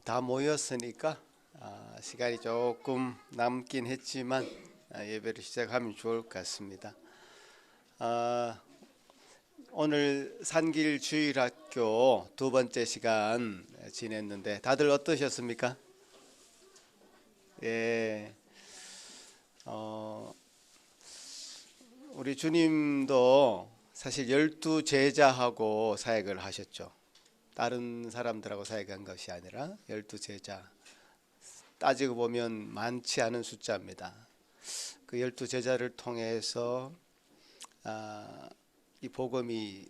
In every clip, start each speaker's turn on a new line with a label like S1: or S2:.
S1: 다 모였으니까 시간이 조금 남긴 했지만 예배를 시작하면 좋을 것 같습니다. 오늘 산길 주일학교 두 번째 시간 지냈는데 다들 어떠셨습니까? 예, 우리 주님도 사실 12제자하고 사역을 하셨죠. 다른 사람들하고 사역한 것이 아니라 12제자, 따지고 보면 많지 않은 숫자입니다. 그 12제자를 통해서 이 복음이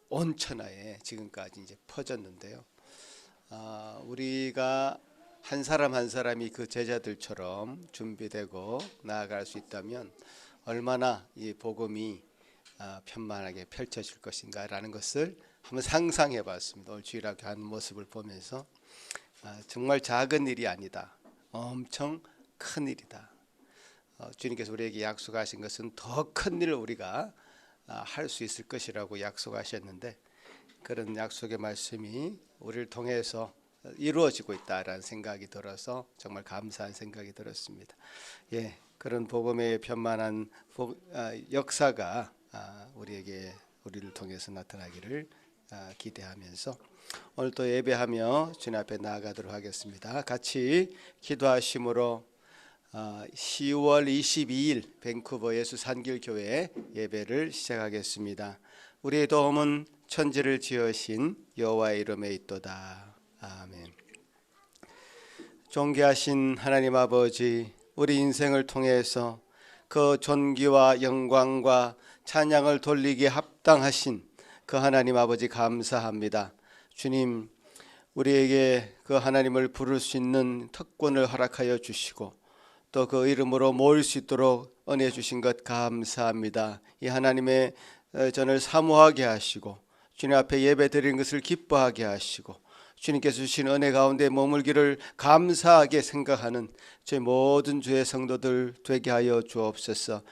S1: 온 천하에 지금까지 이제 퍼졌는데요. 우리가 한 사람 한 사람이 그 제자들처럼 준비되고 나아갈 수 있다면 얼마나 이 복음이 편만하게 펼쳐질 것인가라는 것을 한번 상상해 봤습니다. 오늘 주일학교 하는 모습을 보면서 정말 작은 일이 아니다. 엄청 큰 일이다. 주님께서 우리에게 약속하신 것은 더 큰 일을 우리가 할 수 있을 것이라고 약속하셨는데 그런 약속의 말씀이 우리를 통해서 이루어지고 있다라는 생각이 들어서 정말 감사한 생각이 들었습니다. 예, 그런 복음의 편만한 역사가 우리를 통해서 나타나기를 기대하면서 오늘 또 예배하며 주님 앞에 나아가도록 하겠습니다. 같이 기도하심으로 10월 22일 밴쿠버 예수 산길교회 예배를 시작하겠습니다. 우리의 도움은 천지를 지으신 여호와의 이름에 있도다. 아멘. 존귀하신 하나님 아버지, 우리 인생을 통해서 그 존귀와 영광과 찬양을 돌리기에 합당하신 그 하나님 아버지 감사합니다. 주님, 우리에게 그 하나님을 부를 수 있는 특권을 허락하여 주시고 또 그 이름으로 모일 수 있도록 은혜 주신 것 감사합니다. 이 하나님의 전을 사모하게 하시고 주님 앞에 예배 드리는 것을 기뻐하게 하시고 주님께서 주신 은혜 가운데 머물기를 감사하게 생각하는 저희 모든 주의 성도들 되게 하여 주옵소서.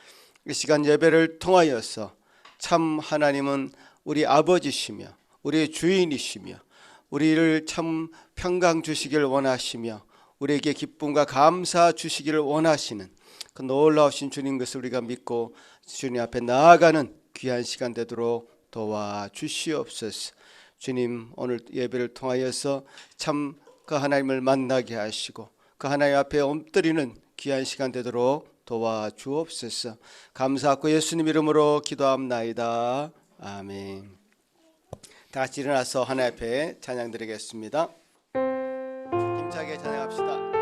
S1: 이 시간 예배를 통하여서 참 하나님은 우리 아버지시며 우리의 주인이시며 우리를 참 평강 주시길 원하시며 우리에게 기쁨과 감사 주시기를 원하시는 그 놀라우신 주님 것을 우리가 믿고 주님 앞에 나아가는 귀한 시간 되도록 도와주시옵소서. 주님, 오늘 예배를 통하여서 참 그 하나님을 만나게 하시고 그 하나님 앞에 엎드리는 귀한 시간 되도록 도와주옵소서. 감사하고 예수님 이름으로 기도합나이다. 아멘. 다 같이 일어나서 하나님 앞에 찬양 드리겠습니다. 힘차게 찬양합시다.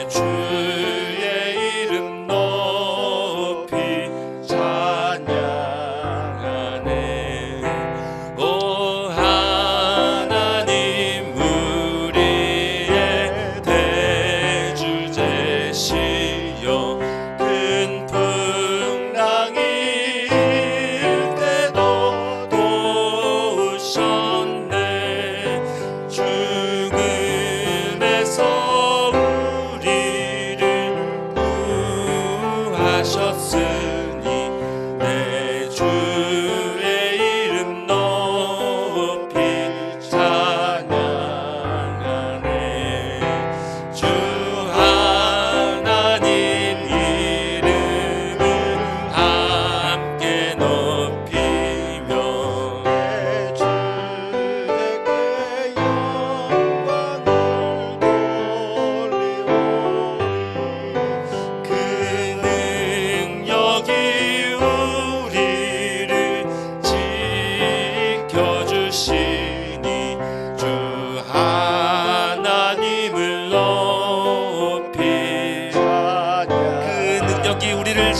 S2: 주의 이름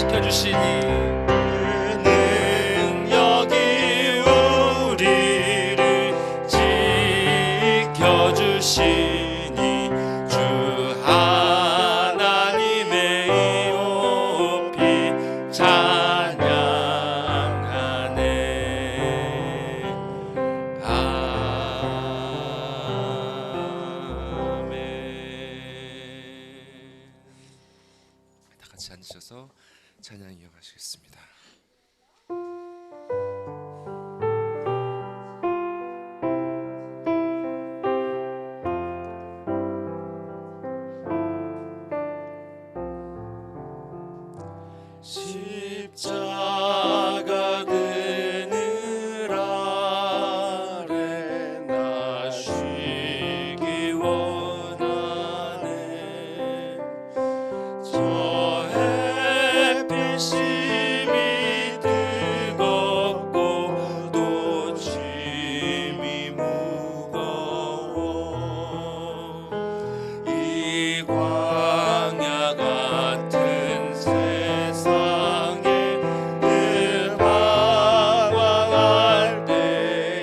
S2: 지켜주시니 앉으셔서 찬양 이어가시겠습니다. 십자가 그늘 아래 나 쉬기 원하네. 저 햇빛이 뜨겁고 또 짐이 무거워. 이 광야 같은 세상에 늘 방황할 때에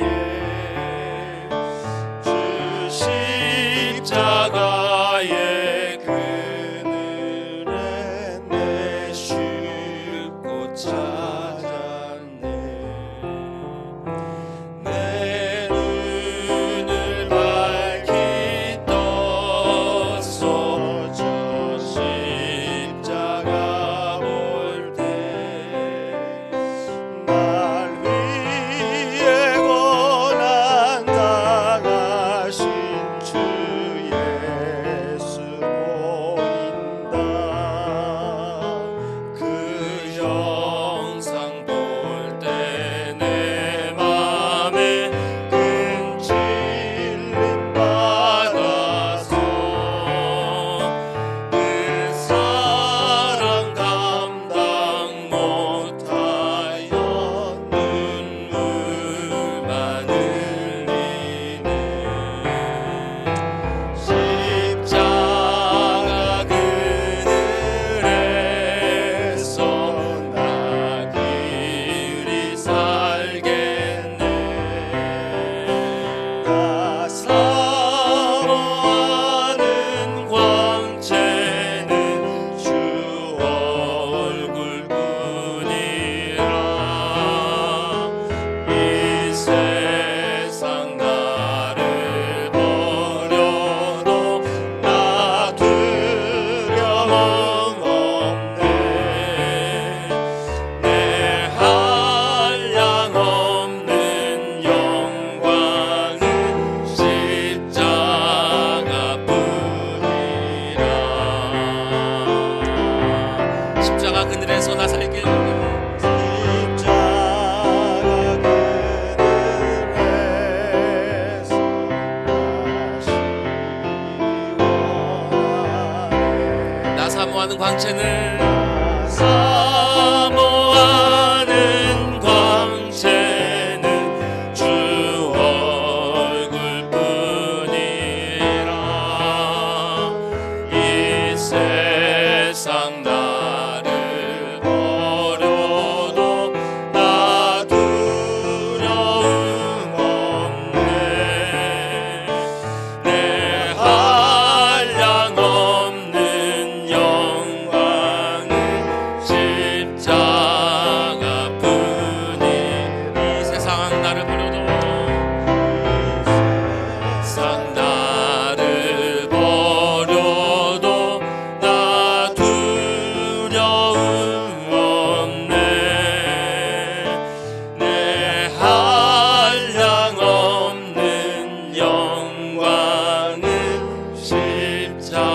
S2: 주 십자가의 그늘에 내 쉴 곳 찾았네. 내 눈을 밝히 떴어. 저 십자가 볼 때 날 위해 고난 당하신 주 예수 보인다. 그 영상 볼 때 내 맘에 큰 찔림 받아서 그 사랑 감당 못하여 눈물만 흘리네. 십자가 그늘에서 나 길이 살겠네. 나 사모하는 광채는 주 얼굴뿐이라. 이 세상 나를 버려도 나 두려움 없네. 내 한량 없는 영광은 십자가뿐이라. 십자가 그늘에서 나 살겠네. 십자가 그늘에서 나 사모하는 광채는 사모하는 광채는 주 얼굴뿐이라. 이 세상 나를 버려도 나 두려움 없네. 내 한량 없는 영광은 십자가뿐이. 이 세상 나를 버려도 세상 나를 버려도 나 두려움 없네. 내 한량 없는 영광은 십자가뿐이라.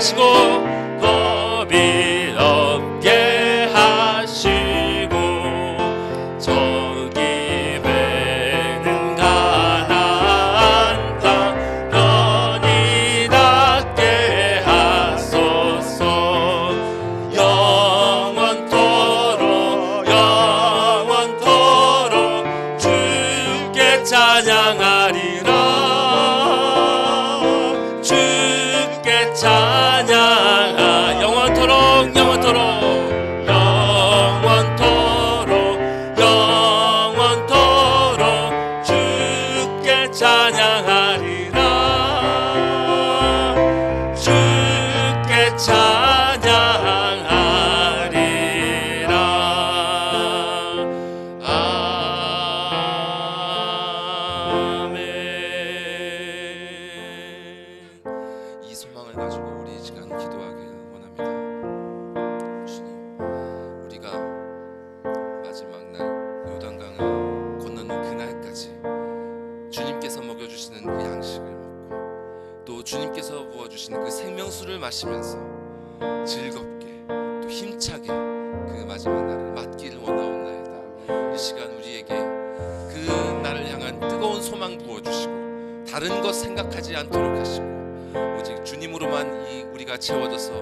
S2: 하시고 겁이 없게 하시고 저기 배는 가나안 땅 편히 닿게 하소서 영원토록 주께 찬양하리라 주께 찬양하 영원토록 주께 찬양하리라 주께 찬양하리라 아멘. 이 소망을 가지고 우리 이 시간 기도하길 원합니다. 주님, 우리가 마지막 날 요단강을 건너는 그날까지 주님께서 먹여주시는 그 양식을 먹고 또 주님께서 부어주시는 그 생명수를 마시면서 즐겁게 또 힘차게 그 마지막 날을 맞기를 원하옵나이다. 이 시간 우리에게 그 날을 향한 뜨거운 소망 부어주시고 다른 것 생각하지 않도록 하시고 오직 주님으로만 우리가 채워져서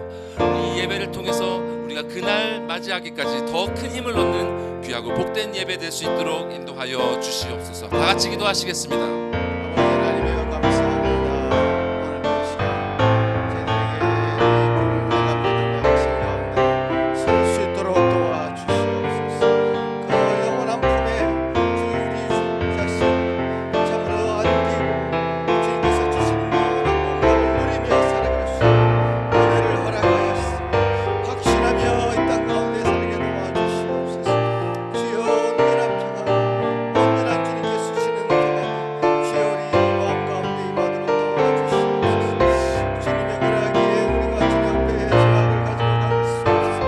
S2: 이 예배를 통해서 우리가 그날 맞이하기까지 더 큰 힘을 얻는 귀하고 복된 예배 될 수 있도록 인도하여 주시옵소서. 다 같이 기도하시겠습니다.
S1: 하나님이여 감사합니다. 오늘도 이 시간 저희들에게 이 불가피한 양식 가운데 설 수 있도록 도와주시옵소서. 그 영원한 품에 우리 주 자신 참으로 안기고 주님께서 주시는 영원한 공간을 누리며 살아갈 수 있는 은혜를 허락하였습니다. 확신하며 이 땅 가운데 살게 도와주시옵소서. 주여 온전한 평안, 온전한 주님께서 주시는 평안이 주여 우리 마음 가운데 임하도록 도와주시옵소서. 주님의 은혜하기에 우리가 주님 앞에 죄악을 가지고 갈 수 없어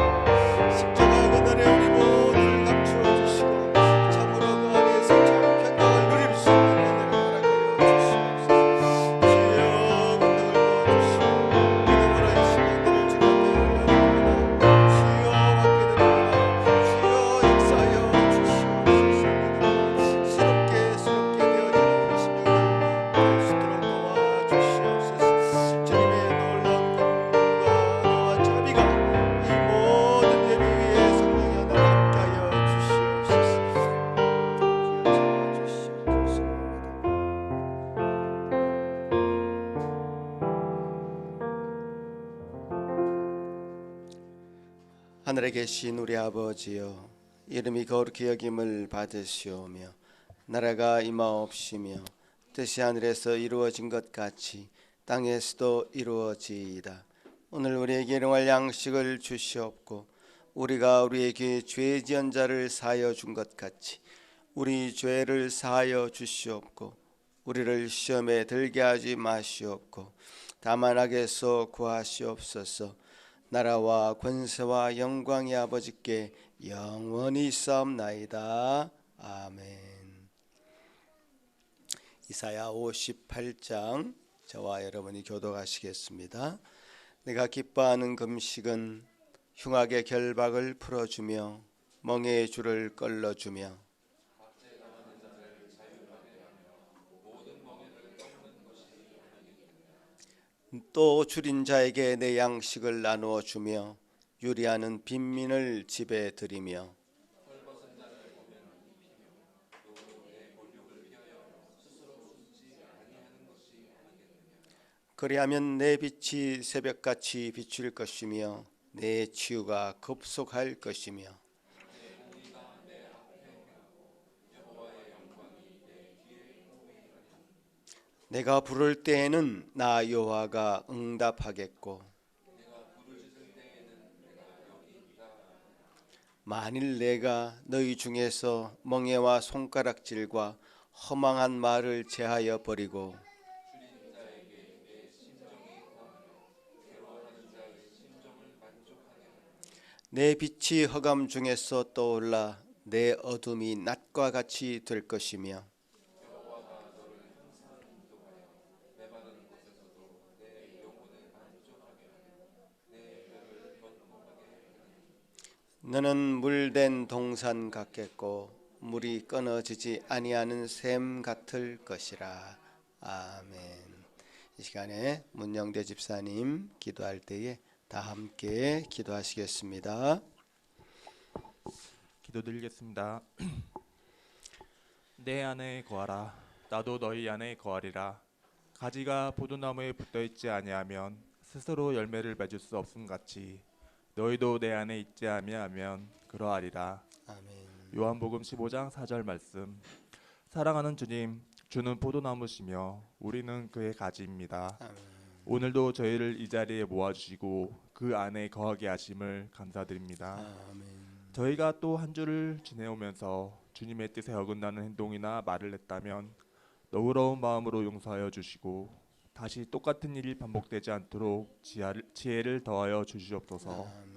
S1: 십자가 그늘에 우리 모두를 감추어 주시고 참으로 그 안에서 참 평강을 누릴 수 있는 은혜를 허락하여 주시옵소서. 주여 능력을 부어주시고 믿음으로 이 심령들을 주님 앞에 올려드립니다. 주여 맡겨드립니다. 주여 역사하여 주시옵소서. 새롭게 되어지는 우리 심령들 될 수 있도록 도와주시옵소서. 주님의 놀라운 긍휼과 은혜와 자비가 이 모든 예배 위에 성령의 하늘 함께하여 주시옵소서. 주여 하늘에 계신 우리 아버지여, 이름이 거룩히 여김을 받으시오며 나라가 임하옵시며 뜻이 하늘에서 이루어진 것 같이 땅에서도 이루어지이다. 오늘 우리에게 일용할 양식을 주시옵고 우리가 우리에게 죄 지은 자를 사하여 준 것 같이 우리 죄를 사하여 주시옵고 우리를 시험에 들게 하지 마시옵고 다만 악에서 구하시옵소서. 나라와 권세와 영광이 아버지께 영원히 있사옵나이다. 아멘. 이사야 58장 저와 여러분이 교독하시겠습니다. 내가 기뻐하는 금식은 흉악의 결박을 풀어주며 멍에의 줄을 끌어주며 또 줄인 자에게 내 양식을 나누어 주며 유리하는 빈민을 집에 들이며 그리하면 내 빛이 새벽같이 비출 것이며 내 치유가 급속할 것이며 내가 부를 때에는 나 여호와가 응답하겠고 만일 내가 너희 중에서 멍에와 손가락질과 허망한 말을 제하여 버리고 내 빛이 흑암 중에서 떠올라 내 어둠이 낮과 같이 될 것이며 너는 물된 동산 같겠고 물이 끊어지지 아니하는 샘 같을 것이라. 아멘. 이 시간에 문영대 집사님 기도할 때에 다 함께 기도하시겠습니다.
S3: 기도드리겠습니다. 내 안에 거하라. 나도 너희 안에 거하리라. 가지가 포도나무에 붙어있지 아니하면 스스로 열매를 맺을 수 없음 같이 너희도 내 안에 있지 아니하면 그러하리라.
S1: 아멘.
S3: 요한복음 15장 4절 말씀. 사랑하는 주님, 주는 포도나무시며 우리는 그의 가지입니다.
S1: 아멘.
S3: 오늘도 저희를 이 자리에 모아주시고 그 안에 거하게 하심을 감사드립니다.
S1: 아멘.
S3: 저희가 또 한 주를 지내오면서 주님의 뜻에 어긋나는 행동이나 말을 했다면 너그러운 마음으로 용서하여 주시고 다시 똑같은 일이 반복되지 않도록 지혜를 더하여 주시옵소서.
S1: 아멘.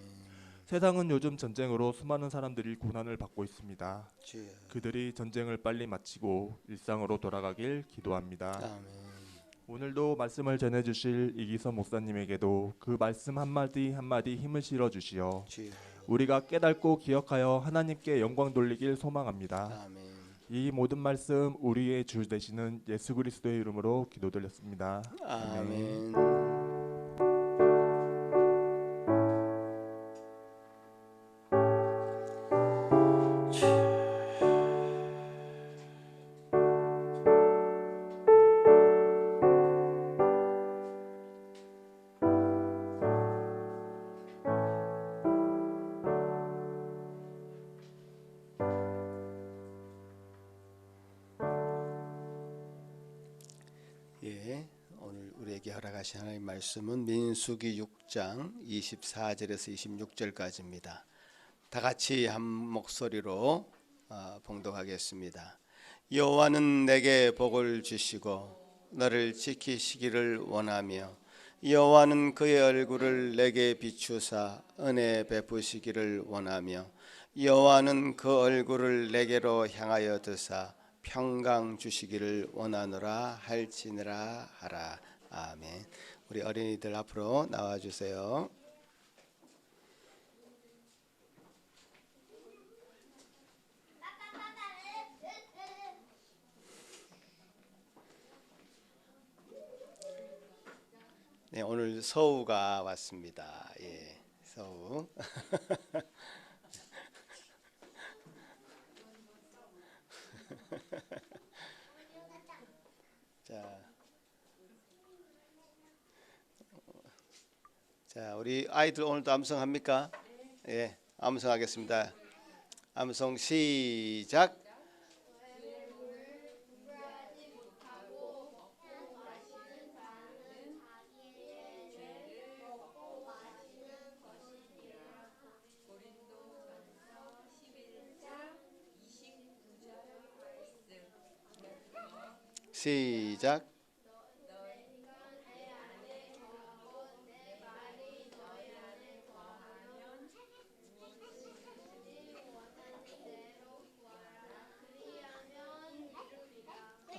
S3: 세상은 요즘 전쟁으로 수많은 사람들이 고난을 받고 있습니다.
S1: 주여.
S3: 그들이 전쟁을 빨리 마치고 일상으로 돌아가길 기도합니다.
S1: 아멘.
S3: 오늘도 말씀을 전해주실 이기선 목사님에게도 그 말씀 한마디 한마디 힘을 실어주시어
S1: 주여.
S3: 우리가 깨닫고 기억하여 하나님께 영광 돌리길 소망합니다.
S1: 아멘.
S3: 이 모든 말씀 우리의 주 되시는 예수 그리스도의 이름으로 기도드렸습니다.
S1: 아멘. 예, 오늘 우리에게 허락하신 하나님 말씀은 민수기 6장 24절에서 26절까지입니다. 다 같이 한 목소리로 봉독하겠습니다. 여호와는 내게 복을 주시고 너를 지키시기를 원하며 여호와는 그의 얼굴을 내게 비추사 은혜 베푸시기를 원하며 여호와는 그 얼굴을 내게로 향하여 드사 평강 주시기를 원하노라 할지니라 하라. 아멘. 우리 어린이들 앞으로 나와 주세요. 네, 오늘 서우가 왔습니다. 예, 서우. 자, 우리 아이들 오늘도 암송합니까? 예, 암송하겠습니다. 암송 시작. 시작.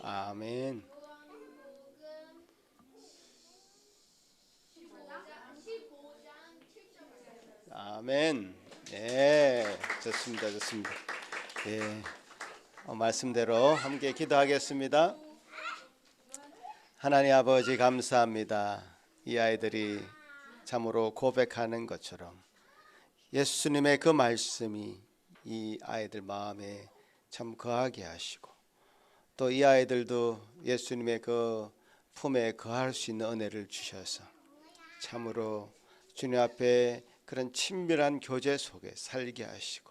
S1: 아멘. 아멘. 네, 좋습니다, 좋습니다. 예, 말씀대로 함께 기도하겠습니다. 하나님 아버지 감사합니다. 이 아이들이 참으로 고백하는 것처럼 예수님의 그 말씀이 이 아이들 마음에 참 거하게 하시고 또 이 아이들도 예수님의 그 품에 거할 수 있는 은혜를 주셔서 참으로 주님 앞에 그런 친밀한 교제 속에 살게 하시고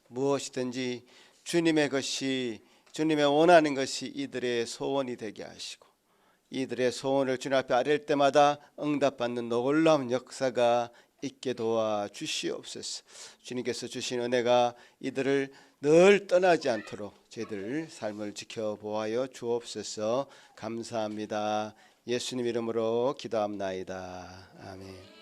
S1: 무엇이든지 주님의 것이 주님의 원하는 것이 이들의 소원이 되게 하시고 이들의 소원을 주님 앞에 아뢰일 때마다 응답받는 놀라운 역사가 있게 도와 주시옵소서. 주님께서 주신 은혜가 이들을 늘 떠나지 않도록 저희들 삶을 지켜보아여 주옵소서. 감사합니다. 예수님 이름으로 기도합나이다. 아멘.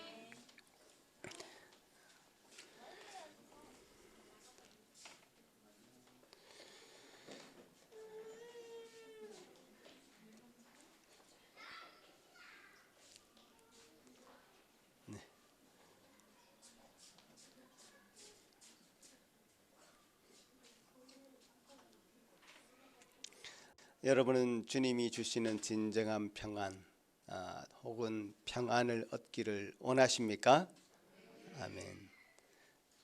S1: 여러분은 주님이 주시는 진정한 평안 혹은 평안을 얻기를 원하십니까? 아멘.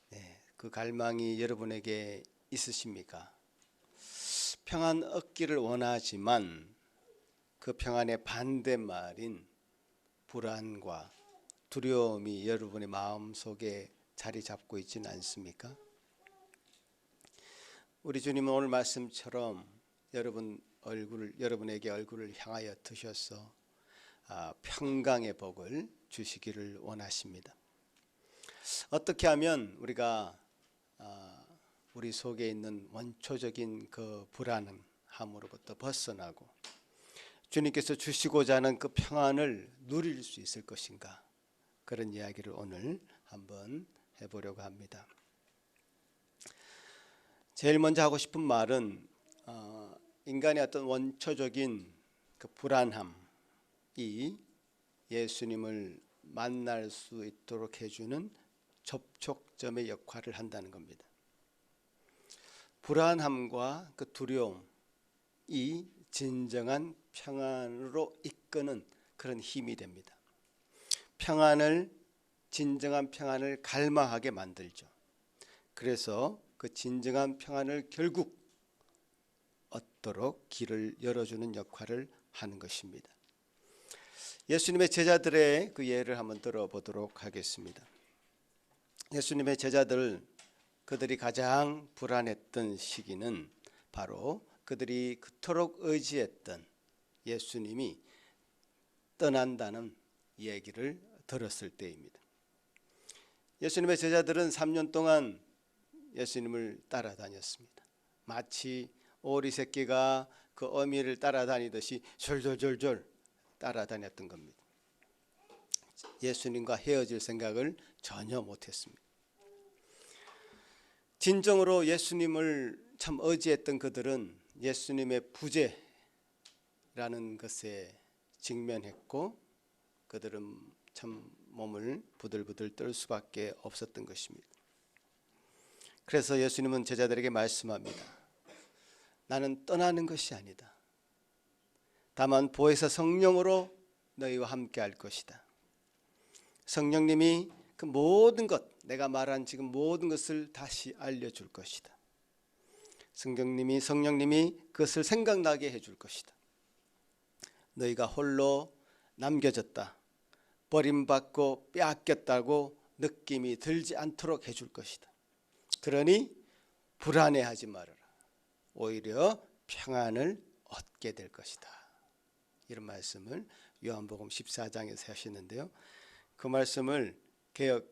S1: 네, 그 갈망이 여러분에게 있으십니까? 평안 얻기를 원하지만 그 평안의 반대말인 불안과 두려움이 여러분의 마음속에 자리 잡고 있지는 않습니까? 우리 주님은 오늘 말씀처럼 여러분에게 얼굴을 향하여 드셔서 평강의 복을 주시기를 원하십니다. 어떻게 하면 우리가 우리 속에 있는 원초적인 그 불안함으로부터 벗어나고 주님께서 주시고자 하는 그 평안을 누릴 수 있을 것인가, 그런 이야기를 오늘 한번 해보려고 합니다. 제일 먼저 하고 싶은 말은 인간의 어떤 원초적인 그 불안함이 예수님을 만날 수 있도록 해주는 접촉점의 역할을 한다는 겁니다. 불안함과 그 두려움이 진정한 평안으로 이끄는 그런 힘이 됩니다. 진정한 평안을 갈망하게 만들죠. 그래서 그 진정한 평안을 결국 얻도록 길을 열어주는 역할을 하는 것입니다. 예수님의 제자들의 그 예를 한번 들어보도록 하겠습니다. 예수님의 제자들, 그들이 가장 불안했던 시기는 바로 그들이 그토록 의지했던 예수님이 떠난다는 얘기를 들었을 때입니다. 예수님의 제자들은 3년 동안 예수님을 따라다녔습니다. 마치 오리 새끼가 그 어미를 따라다니듯이 졸졸졸졸 따라다녔던 겁니다. 예수님과 헤어질 생각을 전혀 못했습니다. 진정으로 예수님을 참 의지했던 그들은 예수님의 부재라는 것에 직면했고 그들은 참 몸을 부들부들 떨 수밖에 없었던 것입니다. 그래서 예수님은 제자들에게 말씀합니다. 나는 떠나는 것이 아니다. 다만 보혜사 성령으로 너희와 함께 할 것이다. 성령님이 그 모든 것, 내가 말한 지금 모든 것을 다시 알려줄 것이다. 성령님이 그것을 생각나게 해줄 것이다. 너희가 홀로 남겨졌다, 버림받고 빼앗겼다고 느낌이 들지 않도록 해줄 것이다. 그러니 불안해하지 말아라. 오히려 평안을 얻게 될 것이다. 이런 말씀을 요한복음 14장에서 하시는데요. 그 말씀을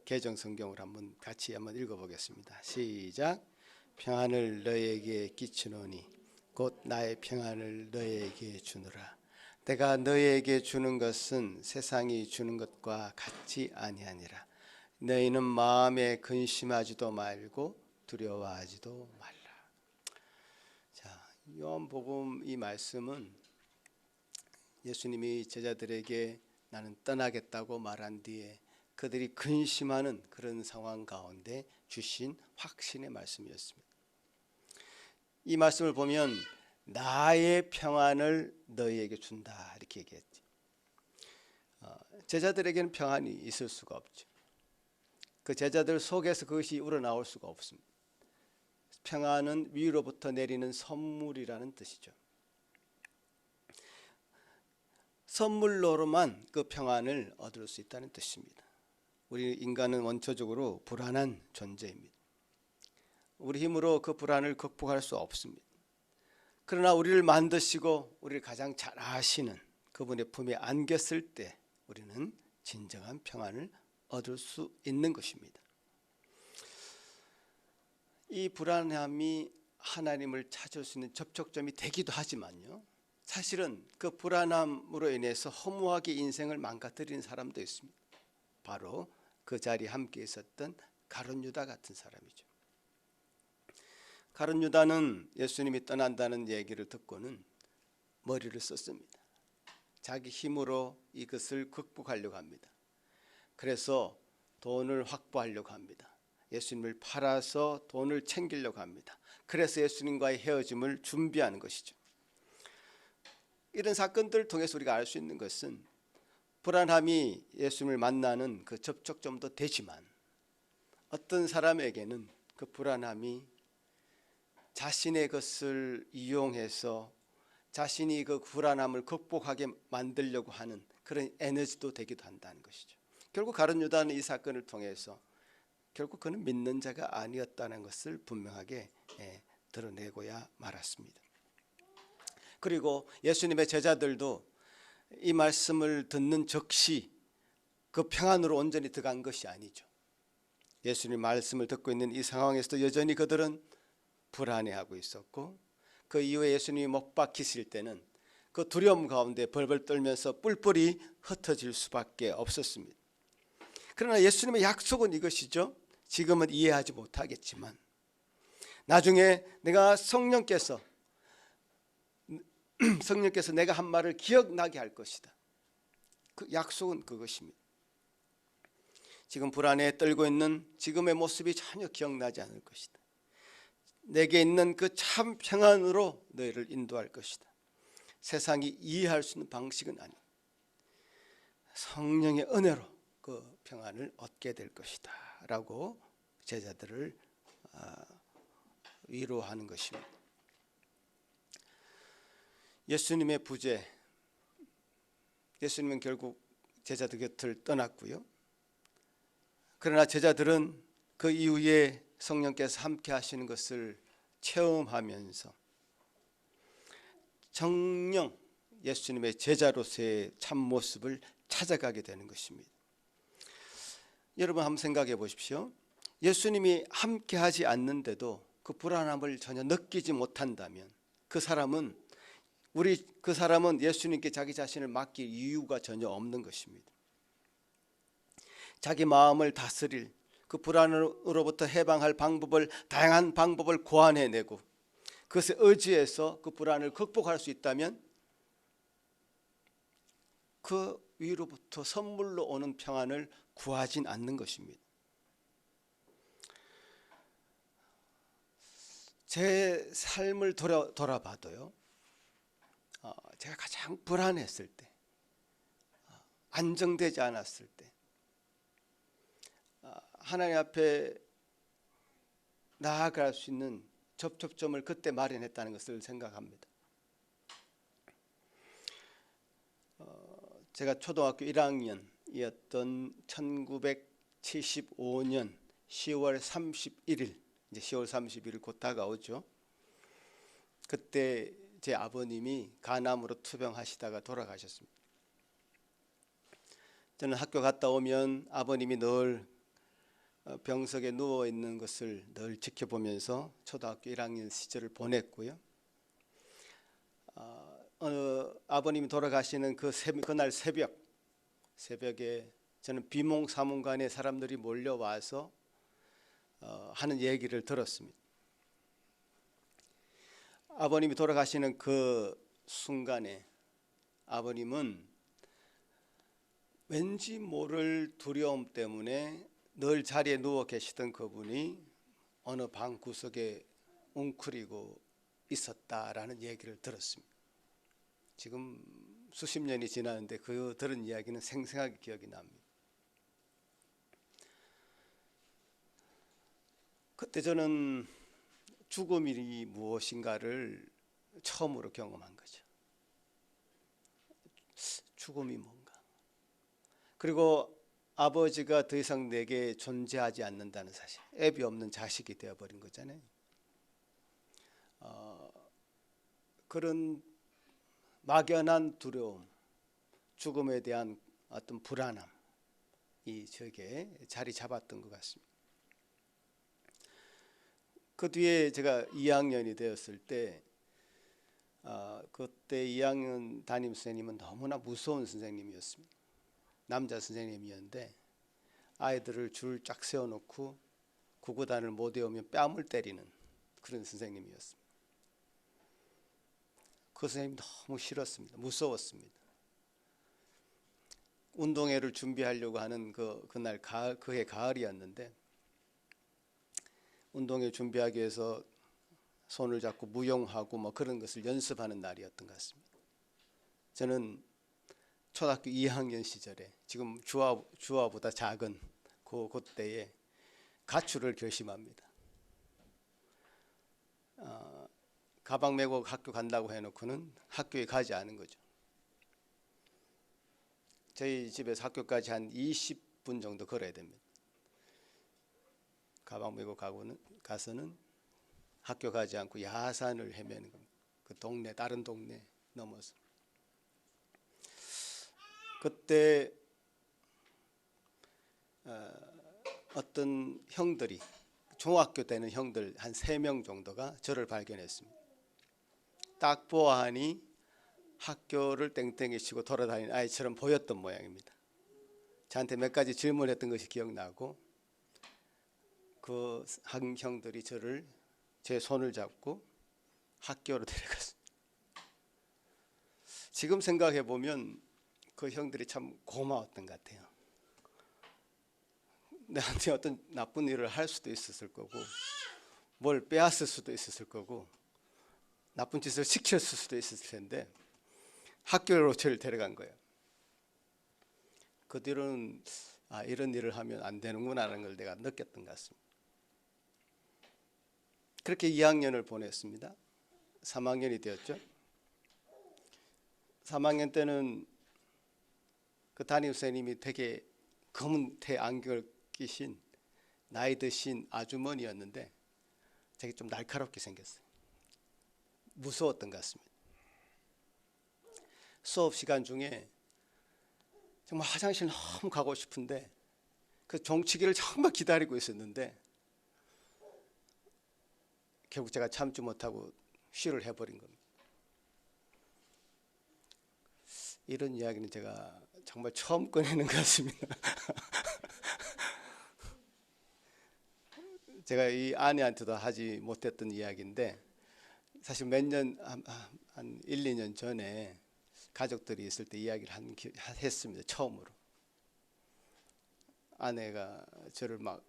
S1: 개정 성경으로 같이 한번 읽어보겠습니다. 시작. 평안을 너희에게 끼치노니 곧 나의 평안을 너희에게 주노라. 내가 너희에게 주는 것은 세상이 주는 것과 같이 아니하니라. 너희는 마음에 근심하지도 말고 두려워하지도 말라. 자, 요한복음 이 말씀은 예수님이 제자들에게 나는 떠나겠다고 말한 뒤에 그들이 근심하는 그런 상황 가운데 주신 확신의 말씀이었습니다. 이 말씀을 보면 나의 평안을 너희에게 준다 이렇게 얘기했죠. 제자들에게는 평안이 있을 수가 없죠. 그 제자들 속에서 그것이 우러나올 수가 없습니다. 평안은 위로부터 내리는 선물이라는 뜻이죠. 선물로만 그 평안을 얻을 수 있다는 뜻입니다. 우리 인간은 원초적으로 불안한 존재입니다. 우리 힘으로 그 불안을 극복할 수 없습니다. 그러나 우리를 만드시고 우리를 가장 잘 아시는 그분의 품에 안겼을 때 우리는 진정한 평안을 얻을 수 있는 것입니다. 이 불안함이 하나님을 찾을 수 있는 접촉점이 되기도 하지만요, 사실은 그 불안함으로 인해서 허무하게 인생을 망가뜨리는 사람도 있습니다. 바로 그 자리에 함께 있었던 가룟 유다 같은 사람이죠. 가룟 유다는 예수님이 떠난다는 얘기를 듣고는 머리를 썼습니다. 자기 힘으로 이것을 극복하려고 합니다. 그래서 돈을 확보하려고 합니다. 예수님을 팔아서 돈을 챙기려고 합니다. 그래서 예수님과의 헤어짐을 준비하는 것이죠. 이런 사건들을 통해서 우리가 알 수 있는 것은 불안함이 예수님을 만나는 그 접촉점도 되지만 어떤 사람에게는 그 불안함이 자신의 것을 이용해서 자신이 그 불안함을 극복하게 만들려고 하는 그런 에너지도 되기도 한다는 것이죠. 결국 가룟 유다는 이 사건을 통해서 결국 그는 믿는 자가 아니었다는 것을 분명하게 드러내고야 말았습니다. 그리고 예수님의 제자들도 이 말씀을 듣는 즉시 그 평안으로 온전히 들어간 것이 아니죠. 예수님 말씀을 듣고 있는 이 상황에서도 여전히 그들은 불안해하고 있었고, 그 이후에 예수님이 못 박히실 때는 그 두려움 가운데 벌벌 떨면서 뿔뿔이 흩어질 수밖에 없었습니다. 그러나 예수님의 약속은 이것이죠. 지금은 이해하지 못하겠지만 나중에 내가 성령께서 내가 한 말을 기억나게 할 것이다. 그 약속은 그것입니다. 지금 불안에 떨고 있는 지금의 모습이 전혀 기억나지 않을 것이다. 내게 있는 그 참 평안으로 너희를 인도할 것이다. 세상이 이해할 수 있는 방식은 아니다. 성령의 은혜로 그 평안을 얻게 될 것이다 라고 제자들을 위로하는 것입니다. 예수님의 부재, 예수님은 결국 제자들 곁을 떠났고요. 그러나 제자들은 그 이후에 성령께서 함께 하시는 것을 체험하면서 정녕 예수님의 제자로서의 참모습을 찾아가게 되는 것입니다. 여러분 한번 생각해 보십시오. 예수님이 함께 하지 않는데도 그 불안함을 전혀 느끼지 못한다면 그 사람은 예수님께 자기 자신을 맡길 이유가 전혀 없는 것입니다. 자기 마음을 다스릴 그 불안으로부터 해방할 다양한 방법을 고안해내고 그것에 의지해서 그 불안을 극복할 수 있다면 그 위로부터 선물로 오는 평안을 구하진 않는 것입니다. 제 삶을 돌아봐도요, 제가 가장 불안했을 때, 안정되지 않았을 때 하나님 앞에 나아갈 수 있는 접촉점을 그때 마련했다는 것을 생각합니다. 제가 초등학교 1학년이었던 1975년 10월 31일, 이제 10월 31일 곧 다가오죠. 그때 제 아버님이 간암으로 투병하시다가 돌아가셨습니다. 저는 학교 갔다 오면 아버님이 늘 병석에 누워 있는 것을 늘 지켜보면서 초등학교 1학년 시절을 보냈고요. 아버님이 돌아가시는 그날 새벽에 저는 비몽사몽간에 사람들이 몰려와서 하는 얘기를 들었습니다. 아버님이 돌아가시는 그 순간에 아버님은 왠지 모를 두려움 때문에 늘 자리에 누워 계시던 그분이 어느 방 구석에 웅크리고 있었다라는 얘기를 들었습니다. 지금 수십 년이 지났는데 그 들은 이야기는 생생하게 기억이 납니다. 그때 저는 죽음이 무엇인가를 처음으로 경험한 거죠. 죽음이 뭔가. 그리고 아버지가 더 이상 내게 존재하지 않는다는 사실, 애비 없는 자식이 되어버린 거잖아요. 그런 막연한 두려움, 죽음에 대한 어떤 불안함이 저에게 자리 잡았던 것 같습니다. 그 뒤에 제가 2학년이 되었을 때 그때 2학년 담임 선생님은 너무나 무서운 선생님이었습니다. 남자 선생님이었는데 아이들을 줄 쫙 세워놓고 구구단을 못 외우면 뺨을 때리는 그런 선생님이었습니다. 그 선생님 너무 싫었습니다. 무서웠습니다. 운동회를 준비하려고 하는 그날 그해 가을이었는데 운동회 준비하기 위해서 손을 잡고 무용하고 뭐 그런 것을 연습하는 날이었던 것 같습니다. 저는 초등학교 2학년 시절에 지금 주아보다 작은 그때에 가출을 결심합니다. 가방 메고 학교 간다고 해놓고는 학교에 가지 않은 거죠. 저희 집에서 학교까지 한 20분 정도 걸어야 됩니다. 가방 메고 가서는 학교 가지 않고 야산을 헤매는 겁니다. 그 동네, 다른 동네 넘어서. 그때 어떤 형들이, 중학교 때는 형들 한 3명 정도가 저를 발견했습니다. 딱 보아하니 학교를 땡땡이 치고 돌아다니는 아이처럼 보였던 모양입니다. 저한테 몇 가지 질문했던 것이 기억나고, 그 형들이 제 손을 잡고 학교로 데려갔습니다. 지금 생각해 보면 그 형들이 참 고마웠던 것 같아요. 나한테 어떤 나쁜 일을 할 수도 있었을 거고, 뭘 빼앗을 수도 있었을 거고, 나쁜 짓을 시켰을 수도 있었을 텐데 학교로 저를 데려간 거예요. 그 뒤로는 이런 일을 하면 안 되는구나 하는 걸 내가 느꼈던 것 같습니다. 그렇게 2학년을 보냈습니다. 3학년이 되었죠. 3학년 때는 그 담임선생님이 되게 검은 태 안경을 끼신 나이 드신 아주머니였는데 되게 좀 날카롭게 생겼어요. 무서웠던 것 같습니다. 수업 시간 중에 정말 화장실 너무 가고 싶은데 그 종치기를 정말 기다리고 있었는데 결국 제가 참지 못하고 쉬를 해버린 겁니다. 이런 이야기는 제가 정말 처음 꺼내는 것 같습니다. 제가 이 아내한테도 하지 못했던 이야기인데 사실 한 1, 2년 전에 가족들이 있을 때 이야기를 했습니다. 처음으로. 아내가 저를 막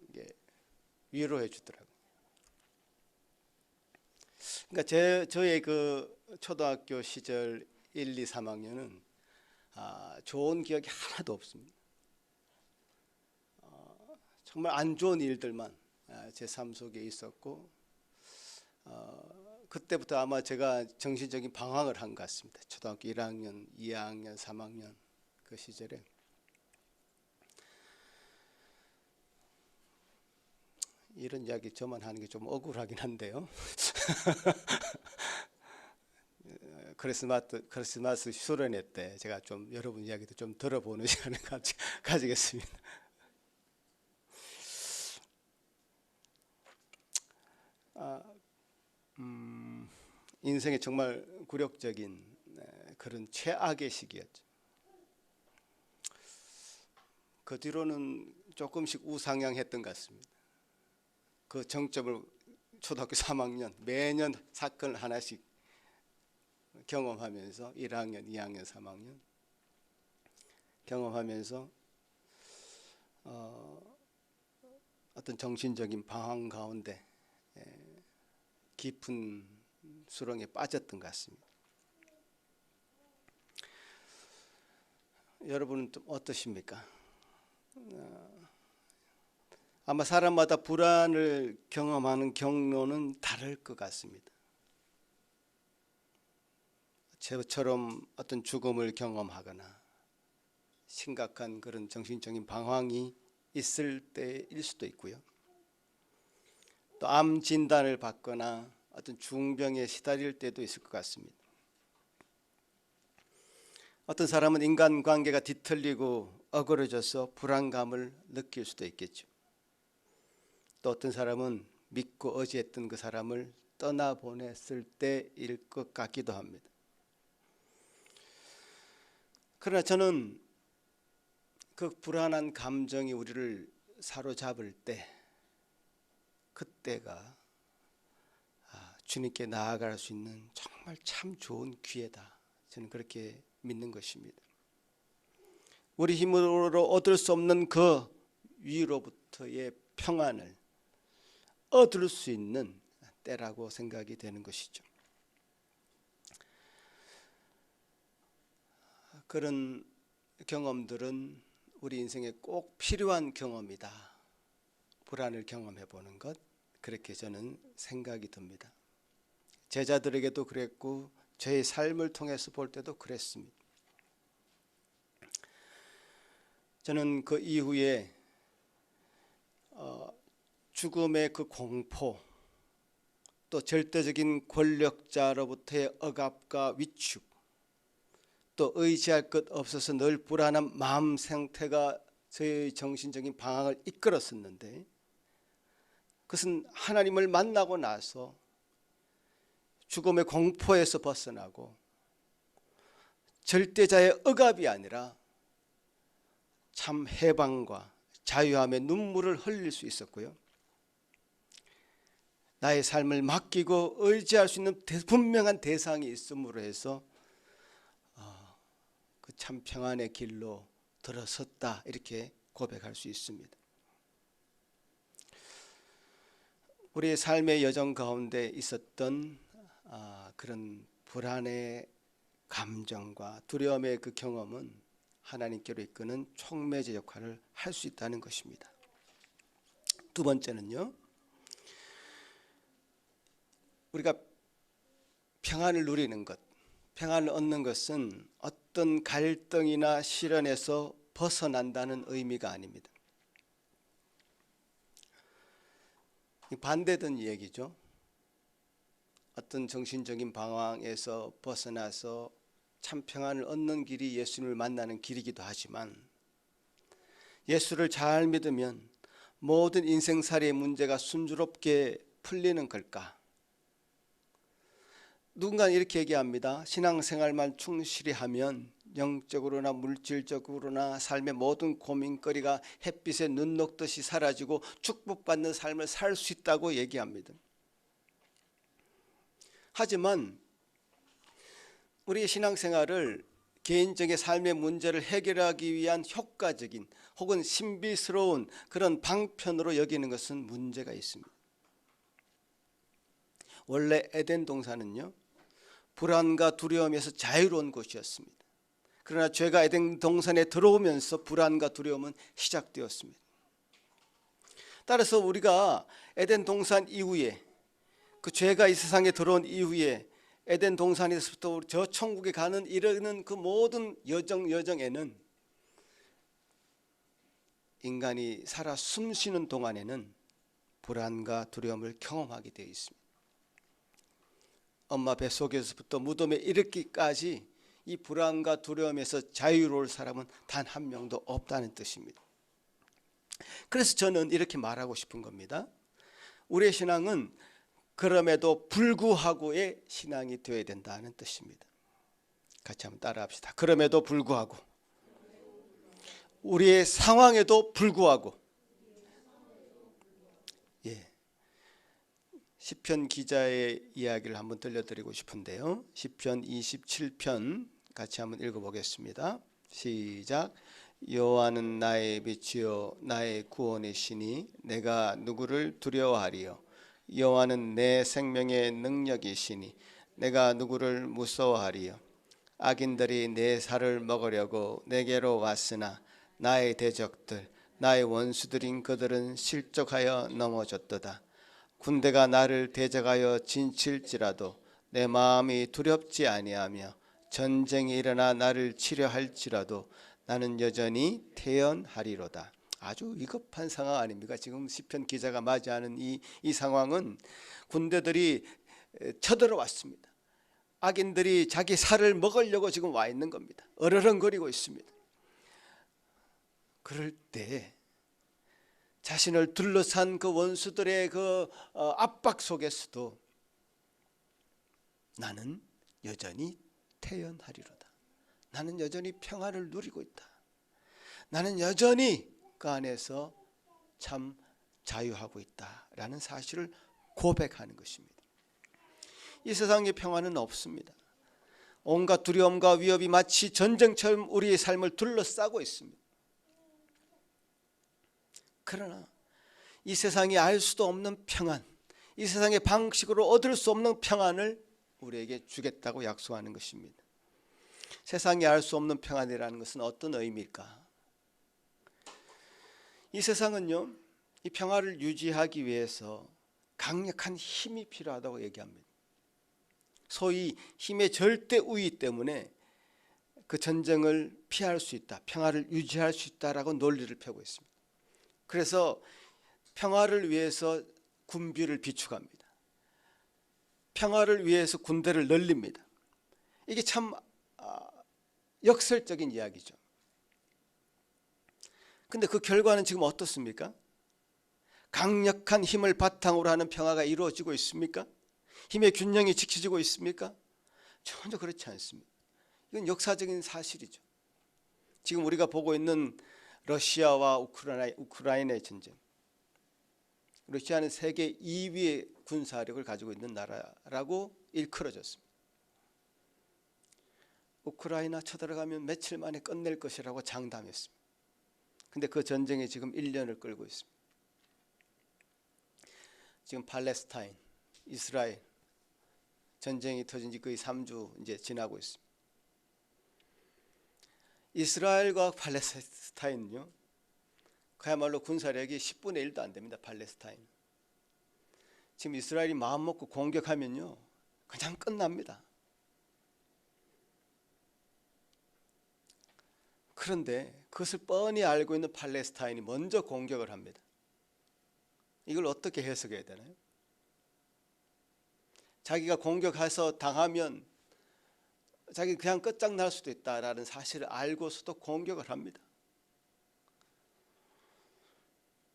S1: 위로해 주더라고요. 그러니까 저의 그 초등학교 시절 1, 2, 3학년은 좋은 기억이 하나도 없습니다. 정말 안 좋은 일들만 제 삶 속에 있었고, 그때부터 아마 제가 정신적인 방황을 한 것 같습니다. 초등학교 1학년, 2학년, 3학년 그 시절에. 이런 이야기 저만 하는 게 좀 억울하긴 한데요. 크리스마스 수련회 때 제가 좀 여러분 이야기도 좀 들어보는 시간을 가지겠습니다. 인생의 정말 굴욕적인 그런 최악의 시기였죠. 그 뒤로는 조금씩 우상향했던 것 같습니다. 그 정점을 초등학교 3학년 매년 사건을 하나씩 경험하면서 1학년, 2학년, 3학년 경험하면서 어떤 정신적인 방황 가운데 깊은 수렁에 빠졌던 것 같습니다. 여러분은 좀 어떠십니까? 아마 사람마다 불안을 경험하는 경로는 다를 것 같습니다. 저처럼 어떤 죽음을 경험하거나 심각한 그런 정신적인 방황이 있을 때일 수도 있고요. 또 암 진단을 받거나 어떤 중병에 시달릴 때도 있을 것 같습니다. 어떤 사람은 인간관계가 뒤틀리고 어그러져서 불안감을 느낄 수도 있겠죠. 또 어떤 사람은 믿고 의지했던 그 사람을 떠나보냈을 때일 것 같기도 합니다. 그러나 저는 그 불안한 감정이 우리를 사로잡을 때 그때가 주님께 나아갈 수 있는 정말 참 좋은 기회다. 저는 그렇게 믿는 것입니다. 우리 힘으로 얻을 수 없는 그 위로부터의 평안을 얻을 수 있는 때라고 생각이 되는 것이죠. 그런 경험들은 우리 인생에 꼭 필요한 경험이다. 불안을 경험해 보는 것, 그렇게 저는 생각이 듭니다. 제자들에게도 그랬고 저의 삶을 통해서 볼 때도 그랬습니다. 저는 그 이후에 죽음의 그 공포, 또 절대적인 권력자로부터의 억압과 위축, 또 의지할 것 없어서 늘 불안한 마음 상태가 저의 정신적인 방황을 이끌었었는데, 그것은 하나님을 만나고 나서 죽음의 공포에서 벗어나고 절대자의 억압이 아니라 참 해방과 자유함의 눈물을 흘릴 수 있었고요. 나의 삶을 맡기고 의지할 수 있는 분명한 대상이 있음으로 해서 그 참 평안의 길로 들어섰다, 이렇게 고백할 수 있습니다. 우리의 삶의 여정 가운데 있었던 그런 불안의 감정과 두려움의 그 경험은 하나님께로 이끄는 촉매제 역할을 할 수 있다는 것입니다. 두 번째는요, 우리가 평안을 누리는 것, 평안을 얻는 것은 어떤 갈등이나 시련에서 벗어난다는 의미가 아닙니다. 반대된 얘기죠. 어떤 정신적인 방황에서 벗어나서 참 평안을 얻는 길이 예수님을 만나는 길이기도 하지만, 예수를 잘 믿으면 모든 인생살이의 문제가 순조롭게 풀리는 걸까? 누군가는 이렇게 얘기합니다. 신앙생활만 충실히 하면 영적으로나 물질적으로나 삶의 모든 고민거리가 햇빛에 눈 녹듯이 사라지고 축복받는 삶을 살 수 있다고 얘기합니다. 하지만 우리의 신앙생활을 개인적인 삶의 문제를 해결하기 위한 효과적인 혹은 신비스러운 그런 방편으로 여기는 것은 문제가 있습니다. 원래 에덴 동산은요, 불안과 두려움에서 자유로운 곳이었습니다. 그러나 죄가 에덴 동산에 들어오면서 불안과 두려움은 시작되었습니다. 따라서 우리가 에덴 동산 이후에, 그 죄가 이 세상에 들어온 이후에 에덴 동산에서부터 저 천국에 가는 이르는 그 모든 여정에는, 인간이 살아 숨쉬는 동안에는 불안과 두려움을 경험하게 되어 있습니다. 엄마 뱃속에서부터 무덤에 이르기까지 이 불안과 두려움에서 자유로울 사람은 단 한 명도 없다는 뜻입니다. 그래서 저는 이렇게 말하고 싶은 겁니다. 우리의 신앙은 그럼에도 불구하고의 신앙이 되어야 된다는 뜻입니다. 같이 한번 따라합시다. 그럼에도 불구하고, 우리의 상황에도 불구하고. 시편 기자의 이야기를 한번 들려드리고 싶은데요. 시편 27편 같이 한번 읽어보겠습니다. 시작. 여호와는 나의 빛이요 나의 구원의 신이 내가 누구를 두려워하리요. 여호와는 내 생명의 능력이시니 내가 누구를 무서워하리요. 악인들이 내 살을 먹으려고 내게로 왔으나 나의 대적들 나의 원수들인 그들은 실족하여 넘어졌도다. 군대가 나를 대적하여 진칠지라도 내 마음이 두렵지 아니하며 전쟁이 일어나 나를 치려할지라도 나는 여전히 태연하리로다. 아주 위급한 상황 아닙니까? 지금 시편 기자가 맞이하는 이 상황은 군대들이 쳐들어왔습니다. 악인들이 자기 살을 먹으려고 지금 와 있는 겁니다. 어르렁거리고 있습니다. 그럴 때 자신을 둘러싼 그 원수들의 그 압박 속에서도 나는 여전히 태연하리로다. 나는 여전히 평안을 누리고 있다. 나는 여전히 그 안에서 참 자유하고 있다라는 사실을 고백하는 것입니다. 이 세상의 평안은 없습니다. 온갖 두려움과 위협이 마치 전쟁처럼 우리의 삶을 둘러싸고 있습니다. 그러나 이 세상이 알 수도 없는 평안, 이 세상의 방식으로 얻을 수 없는 평안을 우리에게 주겠다고 약속하는 것입니다. 세상이 알 수 없는 평안이라는 것은 어떤 의미일까? 이 세상은요, 이 평화를 유지하기 위해서 강력한 힘이 필요하다고 얘기합니다. 소위 힘의 절대 우위 때문에 그 전쟁을 피할 수 있다, 평화를 유지할 수 있다라고 논리를 펴고 있습니다. 그래서 평화를 위해서 군비를 비축합니다. 평화를 위해서 군대를 늘립니다. 이게 참 역설적인 이야기죠. 근데 그 결과는 지금 어떻습니까? 강력한 힘을 바탕으로 하는 평화가 이루어지고 있습니까? 힘의 균형이 지켜지고 있습니까? 전혀 그렇지 않습니다. 이건 역사적인 사실이죠. 지금 우리가 보고 있는 러시아와 우크라이나의 전쟁. 러시아는 세계 2위의 군사력을 가지고 있는 나라라고 일컬어졌습니다. 우크라이나 쳐들어가면 며칠 만에 끝낼 것이라고 장담했습니다. 근데 그 전쟁이 지금 1년을 끌고 있습니다. 지금 팔레스타인, 이스라엘 전쟁이 터진 지 거의 3주 이제 지나고 있습니다. 이스라엘과 팔레스타인은요, 그야말로 군사력이 10분의 1도 안 됩니다. 팔레스타인. 지금 이스라엘이 마음 먹고 공격하면요, 그냥 끝납니다. 그런데 그것을 뻔히 알고 있는 팔레스타인이 먼저 공격을 합니다. 이걸 어떻게 해석해야 되나요? 자기가 공격해서 당하면 자기 그냥 끝장날 수도 있다라는 사실을 알고서도 공격을 합니다.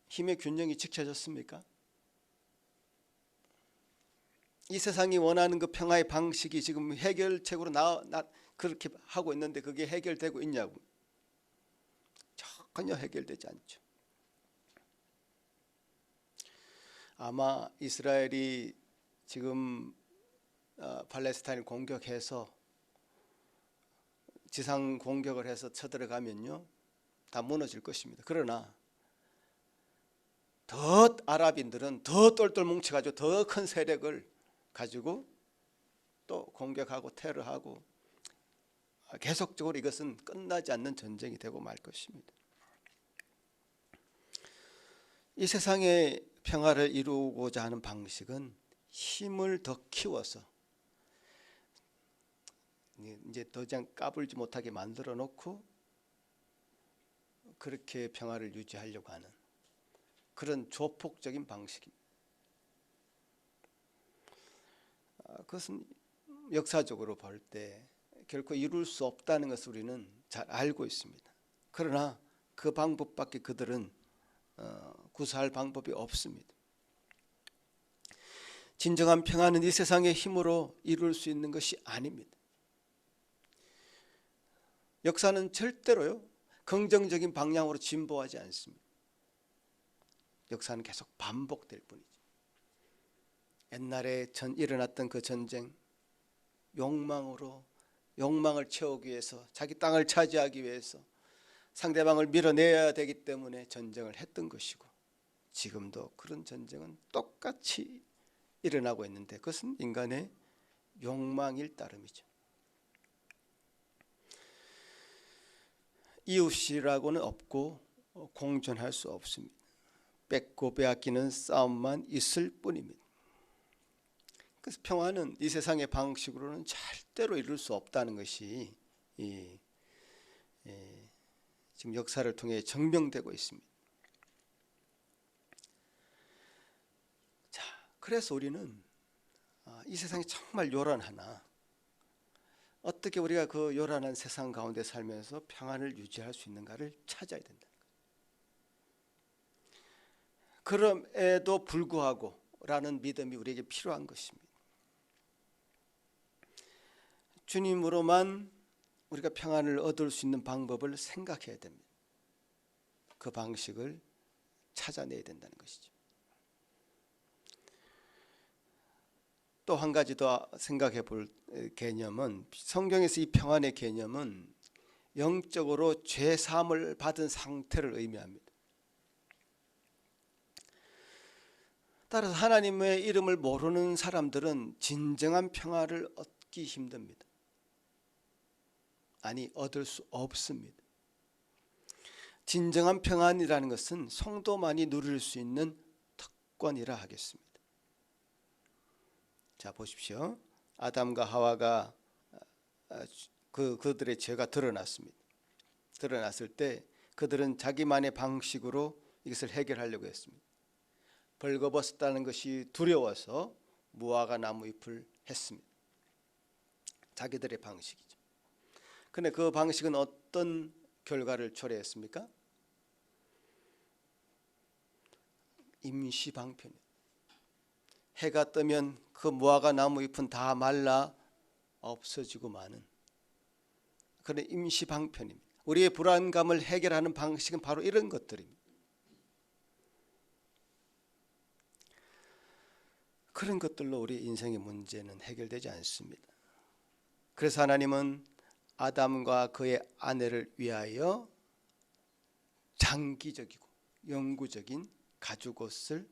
S1: 힘의 균형이 지켜졌습니까? 이 세상이 원하는 그 평화의 방식이 지금 해결책으로 그렇게 하고 있는데 그게 해결되고 있냐고? 전혀 해결되지 않죠. 아마 이스라엘이 지금 팔레스타인을 공격해서 지상 공격을 해서 쳐들어가면요, 다 무너질 것입니다. 그러나 더 아랍인들은 더 똘똘 뭉쳐가지고 더 큰 세력을 가지고 또 공격하고 테러하고 계속적으로 이것은 끝나지 않는 전쟁이 되고 말 것입니다. 이 세상의 평화를 이루고자 하는 방식은 힘을 더 키워서 이제 더 이상 까불지 못하게 만들어 놓고 그렇게 평화를 유지하려고 하는 그런 조폭적인 방식입니다. 그것은 역사적으로 볼 때 결코 이룰 수 없다는 것을 우리는 잘 알고 있습니다. 그러나 그 방법밖에 그들은 구사할 방법이 없습니다. 진정한 평화는 이 세상의 힘으로 이룰 수 있는 것이 아닙니다. 역사는 절대로요, 긍정적인 방향으로 진보하지 않습니다. 역사는 계속 반복될 뿐이죠. 옛날에 일어났던 그 전쟁, 욕망을 채우기 위해서, 자기 땅을 차지하기 위해서 상대방을 밀어내야 되기 때문에 전쟁을 했던 것이고, 지금도 그런 전쟁은 똑같이 일어나고 있는데 그것은 인간의 욕망일 따름이죠. 이웃이라고는 없고 공존할 수 없습니다. 뺏고 빼앗기는 싸움만 있을 뿐입니다. 그래서 평화는 이 세상의 방식으로는 절대로 이룰 수 없다는 것이 지금 역사를 통해 증명되고 있습니다. 자, 그래서 우리는 이 세상이 정말 요란하나 어떻게 우리가 그 요란한 세상 가운데 살면서 평안을 유지할 수 있는가를 찾아야 된다. 그럼에도 불구하고 라는 믿음이 우리에게 필요한 것입니다. 주님으로만 우리가 평안을 얻을 수 있는 방법을 생각해야 됩니다. 그 방식을 찾아내야 된다는 것이죠. 또 한 가지 더 생각해 볼 개념은, 성경에서 이 평안의 개념은 영적으로 죄 사함을 받은 상태를 의미합니다. 따라서 하나님의 이름을 모르는 사람들은 진정한 평화를 얻기 힘듭니다. 아니 얻을 수 없습니다. 진정한 평안이라는 것은 성도만이 누릴 수 있는 특권이라 하겠습니다. 자, 보십시오. 아담과 하와가 그들의 죄가 드러났습니다. 드러났을 때 그들은 자기만의 방식으로 이것을 해결하려고 했습니다. 벌거벗었다는 것이 두려워서 무화과 나무 잎을 했습니다. 자기들의 방식이죠. 그런데 그 방식은 어떤 결과를 초래했습니까? 임시방편이에요. 해가 뜨면 그 무화과 나무 잎은 다 말라 없어지고 마는 그런 임시방편입니다. 우리의 불안감을 해결하는 방식은 바로 이런 것들입니다. 그런 것들로 우리 인생의 문제는 해결되지 않습니다. 그래서 하나님은 아담과 그의 아내를 위하여 장기적이고 영구적인 가죽옷을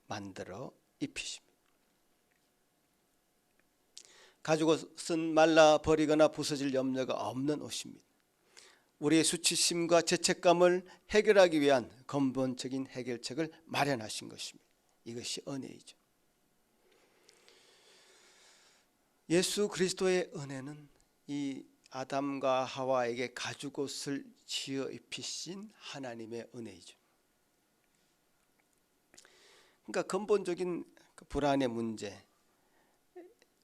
S1: 만들어 입히십니다. 가죽옷은 말라 버리거나 부서질 염려가 없는 옷입니다. 우리의 수치심과 죄책감을 해결하기 위한 근본적인 해결책을 마련하신 것입니다. 이것이 은혜이죠. 예수 그리스도의 은혜는 이 아담과 하와에게 가죽옷을 지어 입히신 하나님의 은혜이죠. 그러니까 근본적인 불안의 문제,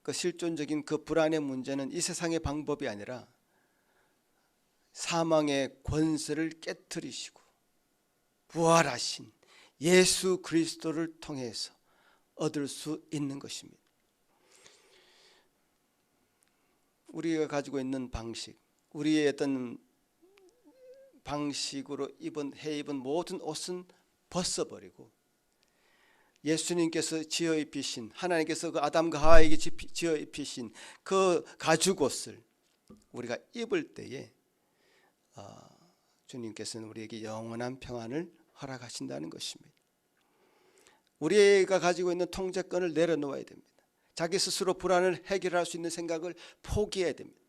S1: 그 실존적인 그 불안의 문제는 이 세상의 방법이 아니라 사망의 권세를 깨트리시고 부활하신 예수 그리스도를 통해서 얻을 수 있는 것입니다. 우리가 가지고 있는 방식, 우리의 어떤 방식으로 입은 모든 옷은 벗어버리고 예수님께서 지어 입히신, 하나님께서 그 아담과 하와에게 지어 입히신 그 가죽옷을 우리가 입을 때에 주님께서는 우리에게 영원한 평안을 허락하신다는 것입니다. 우리가 가지고 있는 통제권을 내려놓아야 됩니다. 자기 스스로 불안을 해결할 수 있는 생각을 포기해야 됩니다.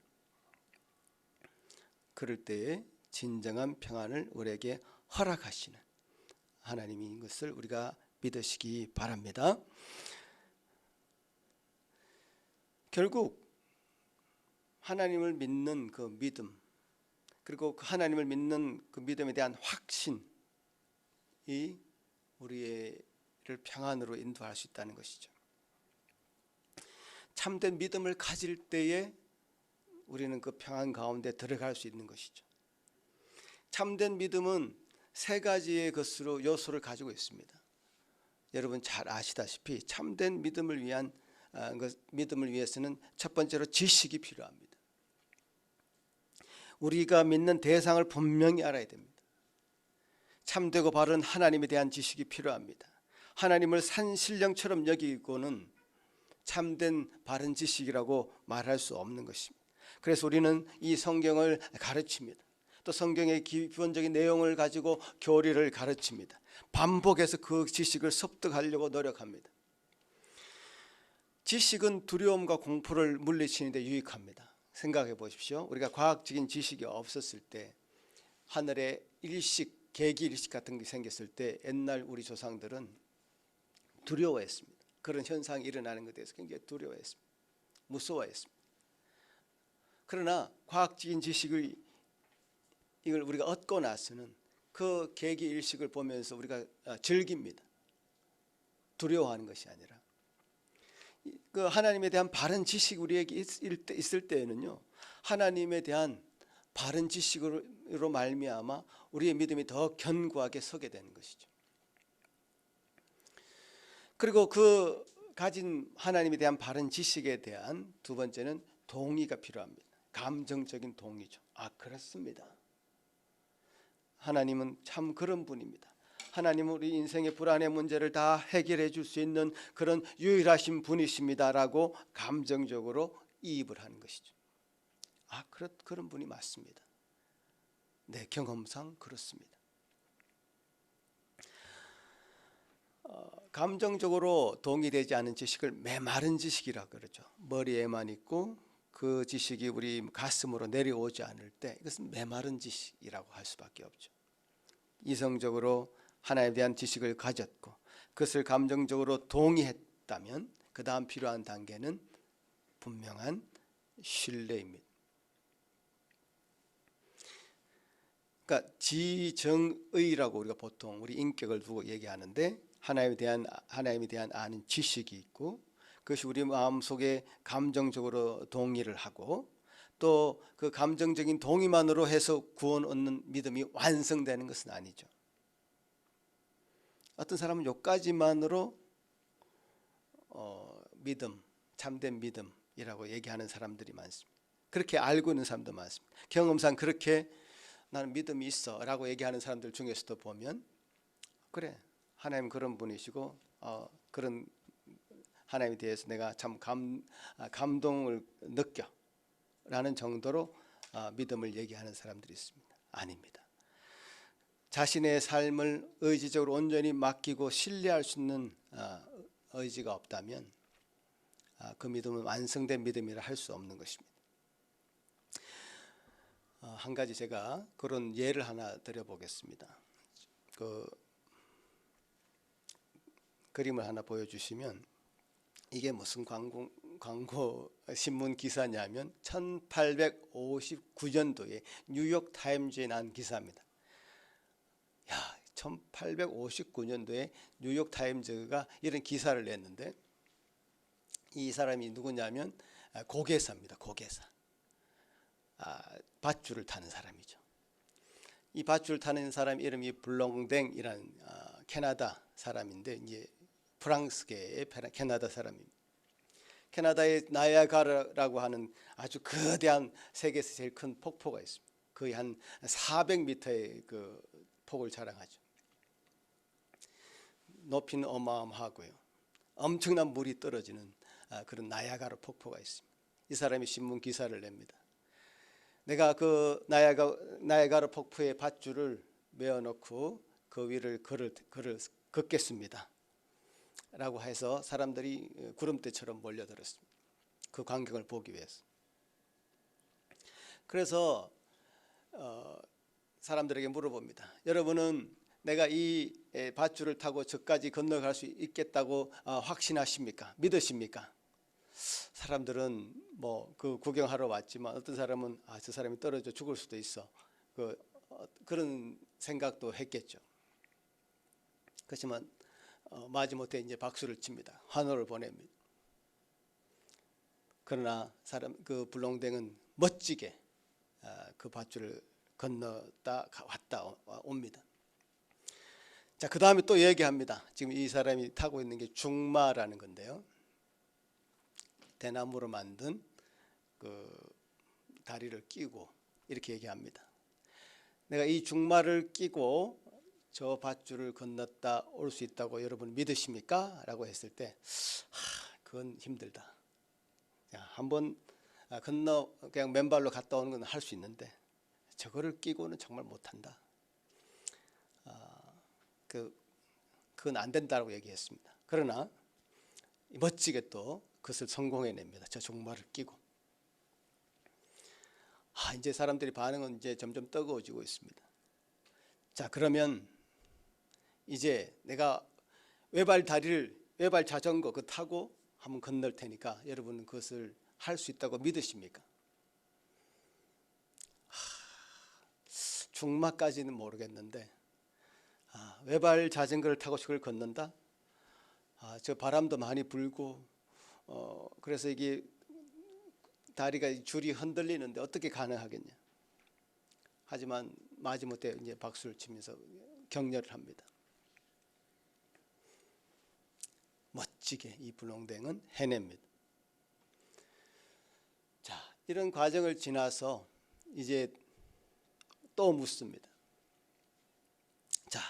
S1: 그럴 때에 진정한 평안을 우리에게 허락하시는 하나님인 것을 우리가 믿으시기 바랍니다. 결국 하나님을 믿는 그 믿음, 그리고 그 하나님을 믿는 그 믿음에 대한 확신이 우리를 평안으로 인도할 수 있다는 것이죠. 참된 믿음을 가질 때에 우리는 그 평안 가운데 들어갈 수 있는 것이죠. 참된 믿음은 세 가지의 것으로 요소를 가지고 있습니다. 여러분 잘 아시다시피 참된 믿음을 위해서는 첫 번째로 지식이 필요합니다. 우리가 믿는 대상을 분명히 알아야 됩니다. 참되고 바른 하나님에 대한 지식이 필요합니다. 하나님을 산신령처럼 여기고는 참된 바른 지식이라고 말할 수 없는 것입니다. 그래서 우리는 이 성경을 가르칩니다. 또 성경의 기본적인 내용을 가지고 교리를 가르칩니다. 반복해서 그 지식을 습득하려고 노력합니다. 지식은 두려움과 공포를 물리치는 데 유익합니다. 생각해 보십시오. 우리가 과학적인 지식이 없었을 때 하늘에 일식, 개기 일식 같은 게 생겼을 때 옛날 우리 조상들은 두려워했습니다. 그런 현상이 일어나는 것에 대해서 굉장히 두려워했습니다. 무서워했습니다. 그러나 과학적인 지식을 이걸 우리가 얻고 나서는 그 계기 일식을 보면서 우리가 즐깁니다. 두려워하는 것이 아니라 그 하나님에 대한 바른 지식이 우리에게 있을 때에는요, 하나님에 대한 바른 지식으로 말미암아 우리의 믿음이 더 견고하게 서게 되는 것이죠. 그리고 그 가진 하나님에 대한 바른 지식에 대한 두 번째는 동의가 필요합니다. 감정적인 동의죠. 아, 그렇습니다. 하나님은 참 그런 분입니다. 하나님은 우리 인생의 불안의 문제를 다 해결해 줄 수 있는 그런 유일하신 분이십니다라고 감정적으로 이입을 하는 것이죠. 아, 그런 분이 맞습니다. 내 경험상 그렇습니다. 감정적으로 동의되지 않은 지식을 메마른 지식이라고 그러죠. 머리에만 있고 그 지식이 우리 가슴으로 내려오지 않을 때 이것은 메마른 지식이라고 할 수밖에 없죠. 이성적으로 하나님에 대한 지식을 가졌고 그것을 감정적으로 동의했다면 그 다음 필요한 단계는 분명한 신뢰입니다. 그러니까 지정의라고 우리가 보통 우리 인격을 두고 얘기하는데 하나님에 대한 아는 지식이 있고 그것이 우리 마음속에 감정적으로 동의를 하고 또 그 감정적인 동의만으로 해서 구원 얻는 믿음이 완성되는 것은 아니죠. 어떤 사람은 여기까지만으로 믿음, 참된 믿음이라고 얘기하는 사람들이 많습니다. 그렇게 알고 있는 사람도 많습니다. 경험상 그렇게 나는 믿음이 있어 라고 얘기하는 사람들 중에서도 보면 그래 하나님 그런 분이시고 그런 하나님에 대해서 내가 참 감동을 느껴 라는 정도로 믿음을 얘기하는 사람들이 있습니다. 아닙니다. 자신의 삶을 의지적으로 온전히 맡기고 신뢰할 수 있는 의지가 없다면 그 믿음은 완성된 믿음이라 할 수 없는 것입니다. 한 가지 제가 그런 예를 하나 드려보겠습니다. 그 그림을 하나 보여주시면 이게 무슨 광고 신문 기사냐면 1859년도에 뉴욕 타임즈에 난 기사입니다. 야, 1859년도에 뉴욕 타임즈가 이런 기사를 냈는데 이 사람이 누구냐면 고개사입니다. 고개사. 밧줄을 타는 사람이죠. 이 밧줄 타는 사람 이름이 블롱댕이라는 캐나다 사람인데 이제 프랑스계의 캐나다 사람입니다. 캐나다의 나이아가라라고 하는 아주 거대한 세계에서 제일 큰 폭포가 있습니다. 거의 한 400m의 그 폭을 자랑하죠. 높이는 어마어마하고요. 엄청난 물이 떨어지는 그런 나이아가라 폭포가 있습니다. 이 사람이 신문 기사를 냅니다. 내가 그 나이아가라 폭포의 밧줄을 메어놓고 그 위를 걷겠습니다. 라고 해서 사람들이 구름대처럼 몰려들었습니다. 그 광경을 보기 위해서. 그래서 사람들에게 물어봅니다. 여러분은 내가 이 밧줄을 타고 저까지 건너갈 수 있겠다고 확신하십니까? 믿으십니까? 사람들은 뭐 그 구경하러 왔지만 어떤 사람은 저 사람이 떨어져 죽을 수도 있어. 그런 생각도 했겠죠. 그렇지만 마지못해 이제 박수를 칩니다. 환호를 보냅니다. 그러나 그 블롱댕은 멋지게 그 밧줄을 건넜다 왔다 옵니다. 자, 그 다음에 또 얘기합니다. 지금 이 사람이 타고 있는 게 중마라는 건데요. 대나무로 만든 그 다리를 끼고 이렇게 얘기합니다. 내가 이 중마를 끼고 저 밧줄을 건넜다 올 수 있다고 여러분 믿으십니까? 라고 했을 때 그건 힘들다. 한번 건너 그냥 맨발로 갔다 오는 건 할 수 있는데 저거를 끼고는 정말 못한다. 그건 안 된다고 얘기했습니다. 그러나 멋지게 또 그것을 성공해냅니다. 저 종마를 끼고. 이제 사람들이 반응은 이제 점점 뜨거워지고 있습니다. 자, 그러면 이제 내가 외발 자전거 그 타고 한번 건널 테니까 여러분은 그것을 할 수 있다고 믿으십니까? 중마까지는 모르겠는데 외발 자전거를 타고 저걸 걷는다? 저 바람도 많이 불고 그래서 이게 다리가 줄이 흔들리는데 어떻게 가능하겠냐? 하지만 마지못해 이제 박수를 치면서 격려를 합니다. 멋지게 이 블롱댕은 해냅니다. 자, 이런 과정을 지나서 이제 또 묻습니다. 자,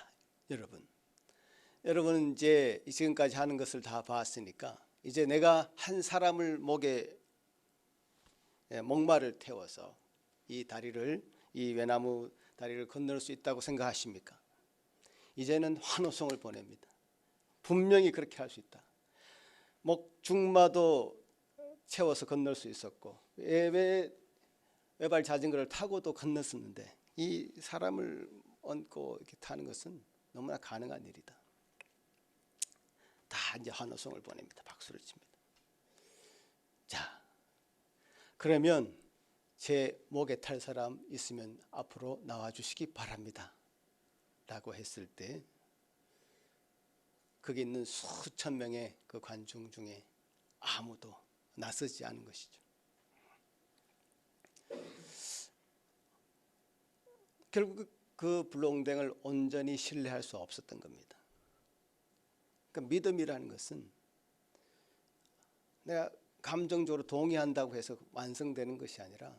S1: 여러분은 이제 지금까지 하는 것을 다 봤으니까 이제 내가 한 사람을 목마를 태워서 이 외나무 다리를 건널 수 있다고 생각하십니까? 이제는 환호성을 보냅니다. 분명히 그렇게 할 수 있다. 중마도 채워서 건널 수 있었고 외발 자전거를 타고도 건넜었는데 이 사람을 얹고 이렇게 타는 것은 너무나 가능한 일이다. 다 이제 환호성을 보냅니다. 박수를 칩니다. 자, 그러면 제 목에 탈 사람 있으면 앞으로 나와 주시기 바랍니다. 라고 했을 때 거기 있는 수천 명의 그 관중 중에 아무도 나서지 않은 것이죠. 결국 그 불농댕을 온전히 신뢰할 수 없었던 겁니다. 그러니까 믿음이라는 것은 내가 감정적으로 동의한다고 해서 완성되는 것이 아니라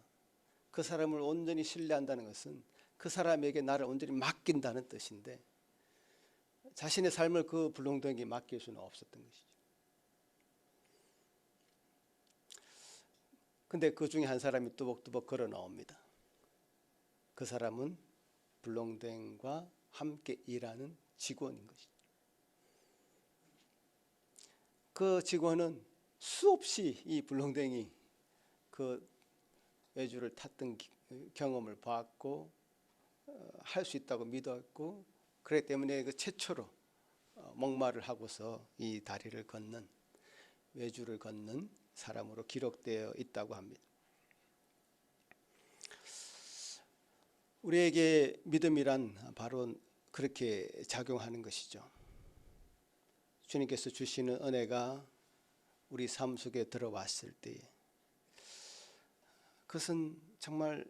S1: 그 사람을 온전히 신뢰한다는 것은 그 사람에게 나를 온전히 맡긴다는 뜻인데 자신의 삶을 그 불농댕에게 맡길 수는 없었던 것이죠. 근데 그 중에 한 사람이 뚜벅뚜벅 걸어 나옵니다. 그 사람은 불농댕과 함께 일하는 직원인 것이죠. 그 직원은 수없이 이 불농댕이 그 외주를 탔던 경험을 봤고 할 수 있다고 믿었고 그렇기 때문에 그 최초로 목마를 하고서 이 다리를 건넌 외주를 걷는 사람으로 기록되어 있다고 합니다. 우리에게 믿음이란 바로 그렇게 작용하는 것이죠. 주님께서 주시는 은혜가 우리 삶 속에 들어왔을 때에 그것은 정말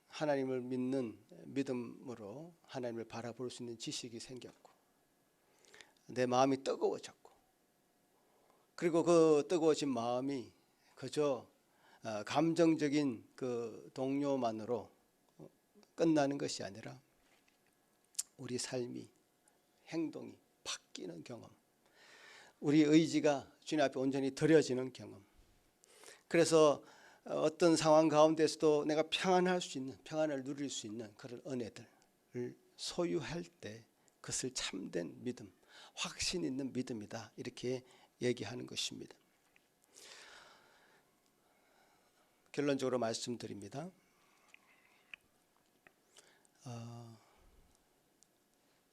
S1: 하나님을 믿는 믿음으로 하나님을 바라볼 수 있는 지식이 생겼고 내 마음이 뜨거워졌고 그리고 그 뜨거워진 마음이 그저 감정적인 그 동요만으로 끝나는 것이 아니라 우리 삶이 행동이 바뀌는 경험, 우리 의지가 주님 앞에 온전히 드려지는 경험. 그래서 어떤 상황 가운데서도 내가 평안할 수 있는, 평안을 누릴 수 있는 그런 은혜들을 소유할 때 그것을 참된 믿음, 확신 있는 믿음이다 이렇게 얘기하는 것입니다. 결론적으로 말씀드립니다.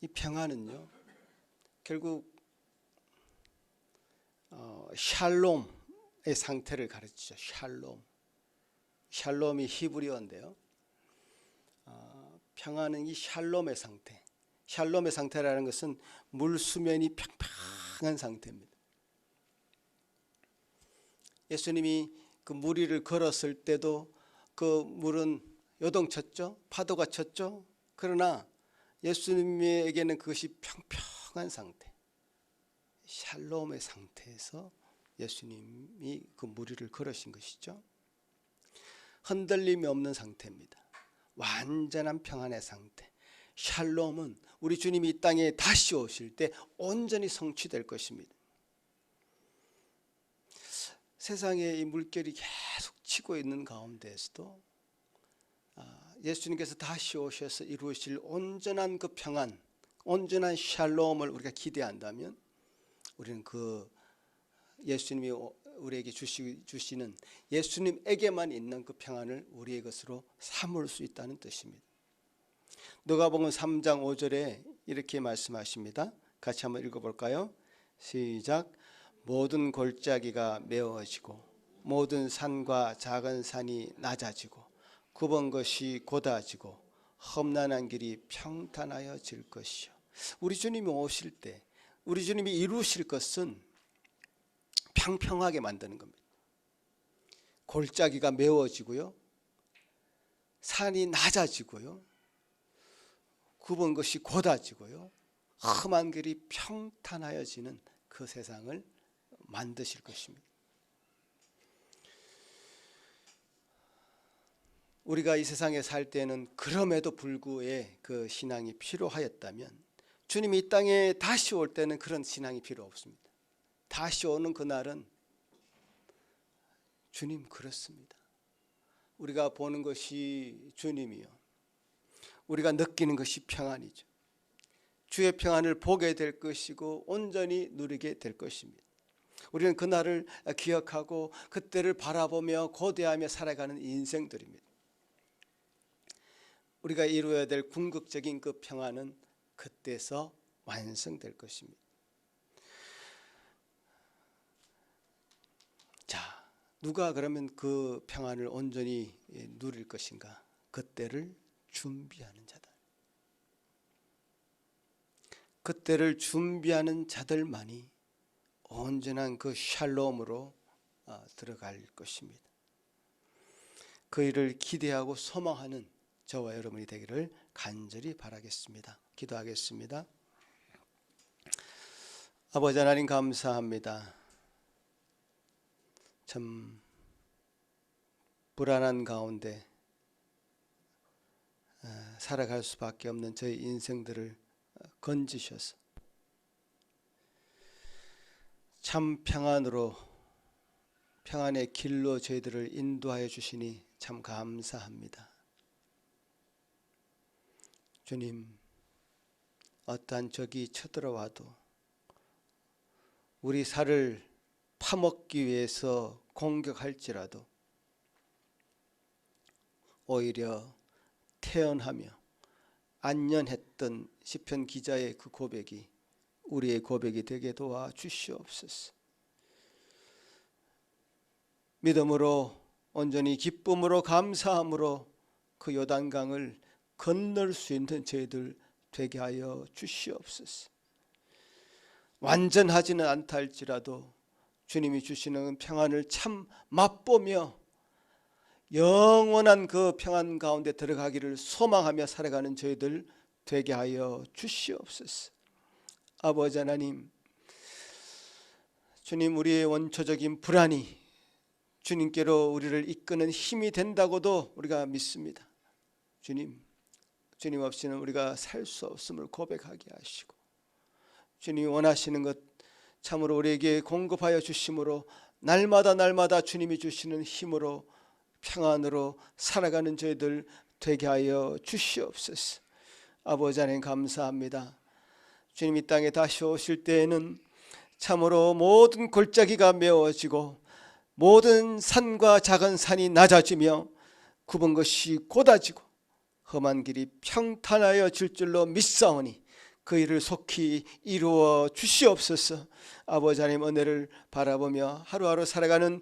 S1: 이 평안은요 결국 샬롬의 상태를 가르치죠. 샬롬이 히브리어인데요. 평안은 이 샬롬의 상태. 샬롬의 상태라는 것은 물 수면이 평평한 상태입니다. 예수님이 그 물 위를 걸었을 때도 그 물은 요동쳤죠. 파도가 쳤죠. 그러나 예수님에게는 그것이 평평한 상태, 샬롬의 상태에서 예수님이 그 물 위를 걸으신 것이죠. 흔들림이 없는 상태입니다. 완전한 평안의 상태. 샬롬은 우리 주님이 이 땅에 다시 오실 때 온전히 성취될 것입니다. 세상에 이 물결이 계속 치고 있는 가운데에서도 예수님께서 다시 오셔서 이루실 온전한 그 평안, 온전한 샬롬을 우리가 기대한다면 우리는 그 예수님이 우리에게 주시는 예수님에게만 있는 그 평안을 우리의 것으로 삼을 수 있다는 뜻입니다. 누가복음 3장 5절에 이렇게 말씀하십니다. 같이 한번 읽어볼까요? 시작. 모든 골짜기가 메워지고 모든 산과 작은 산이 낮아지고 굽은 것이 곧아지고 험난한 길이 평탄하여질 것이요. 우리 주님이 오실 때 우리 주님이 이루실 것은 평평하게 만드는 겁니다. 골짜기가 메워지고요, 산이 낮아지고요, 굽은 것이 곧아지고요, 험한 길이 평탄하여지는 그 세상을 만드실 것입니다. 우리가 이 세상에 살 때는 그럼에도 불구의 그 신앙이 필요하였다면 주님이 이 땅에 다시 올 때는 그런 신앙이 필요 없습니다. 다시 오는 그날은 주님 그렇습니다. 우리가 보는 것이 주님이요, 우리가 느끼는 것이 평안이죠. 주의 평안을 보게 될 것이고 온전히 누리게 될 것입니다. 우리는 그날을 기억하고 그때를 바라보며 고대하며 살아가는 인생들입니다. 우리가 이루어야 될 궁극적인 그 평안은 그때서 완성될 것입니다. 자, 누가 그러면 그 평안을 온전히 누릴 것인가? 그때를 준비하는 자들. 그때를 준비하는 자들만이 온전한 그 샬롬으로 들어갈 것입니다. 그 일을 기대하고 소망하는 저와 여러분이 되기를 간절히 바라겠습니다. 기도하겠습니다. 아버지 하나님 감사합니다. 참 불안한 가운데 살아갈 수밖에 없는 저희 인생들을 건지셔서 참 평안으로 평안의 길로 저희들을 인도하여 주시니 참 감사합니다. 주님, 어떠한 적이 쳐들어와도 우리 살을 파먹기 위해서 공격할지라도 오히려 태연하며 안연했던 시편 기자의 그 고백이 우리의 고백이 되게 도와 주시옵소서. 믿음으로 온전히 기쁨으로 감사함으로 그 요단강을 건널 수 있는 저희들 되게 하여 주시옵소서. 완전하지는 않다 할지라도 주님이 주시는 평안을 참 맛보며 영원한 그 평안 가운데 들어가기를 소망하며 살아가는 저희들 되게 하여 주시옵소서. 아버지 하나님, 주님, 우리의 원초적인 불안이 주님께로 우리를 이끄는 힘이 된다고도 우리가 믿습니다. 주님 없이는 우리가 살 수 없음을 고백하게 하시고 주님이 원하시는 것 참으로 우리에게 공급하여 주심으로 날마다 주님이 주시는 힘으로 평안으로 살아가는 저희들 되게 하여 주시옵소서. 아버지 하나님 감사합니다. 주님 이 땅에 다시 오실 때에는 참으로 모든 골짜기가 메워지고 모든 산과 작은 산이 낮아지며 굽은 것이 곧아지고 험한 길이 평탄하여 질 줄로 믿사오니 그 일을 속히 이루어 주시옵소서. 아버지 하나님 은혜를 바라보며 하루하루 살아가는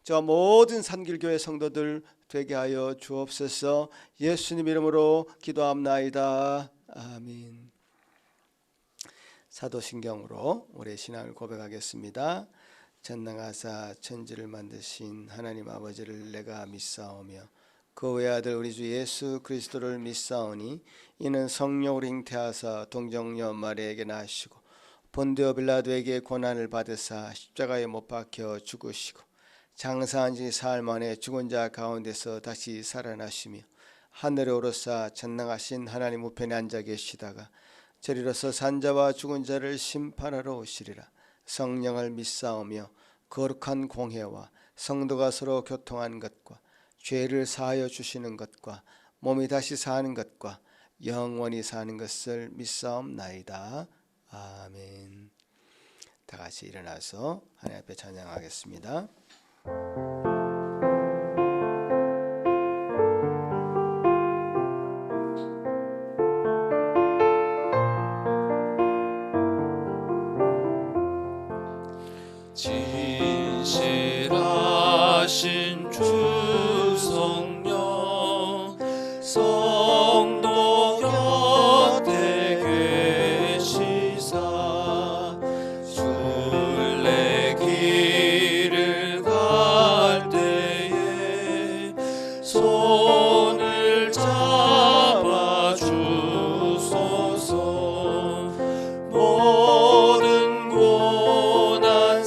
S1: 저 모든 산길교회 성도들 되게 하여 주옵소서. 예수님 이름으로 기도합나이다. 아멘. 사도신경으로 우리의 신앙을 고백하겠습니다. 전능하사 천지를 만드신 하나님 아버지를 내가 믿사오며 그 외아들 우리 주 예수 그리스도를 믿사오니 이는 성령으로 잉태하사 동정녀 마리아에게 나시고 본디오 빌라도에게 고난을 받으사 십자가에 못 박혀 죽으시고 장사한 지 사흘 만에 죽은 자 가운데서 다시 살아나시며 하늘에 오르사 전능하신 하나님 우편에 앉아 계시다가 저리로서 산자와 죽은 자를 심판하러 오시리라. 성령을 믿사오며 거룩한 공회와 성도가 서로 교통한 것과 죄를 사하여 주시는 것과 몸이 다시 사는 것과 영원히 사는 것을 믿사옵나이다. 아멘. 다 같이 일어나서 하나님 앞에 찬양하겠습니다.
S2: 진실하신 주 성령 성도 곁에 계시사 순례 길을 갈 때에 손을 잡아 주소서. 모든 고난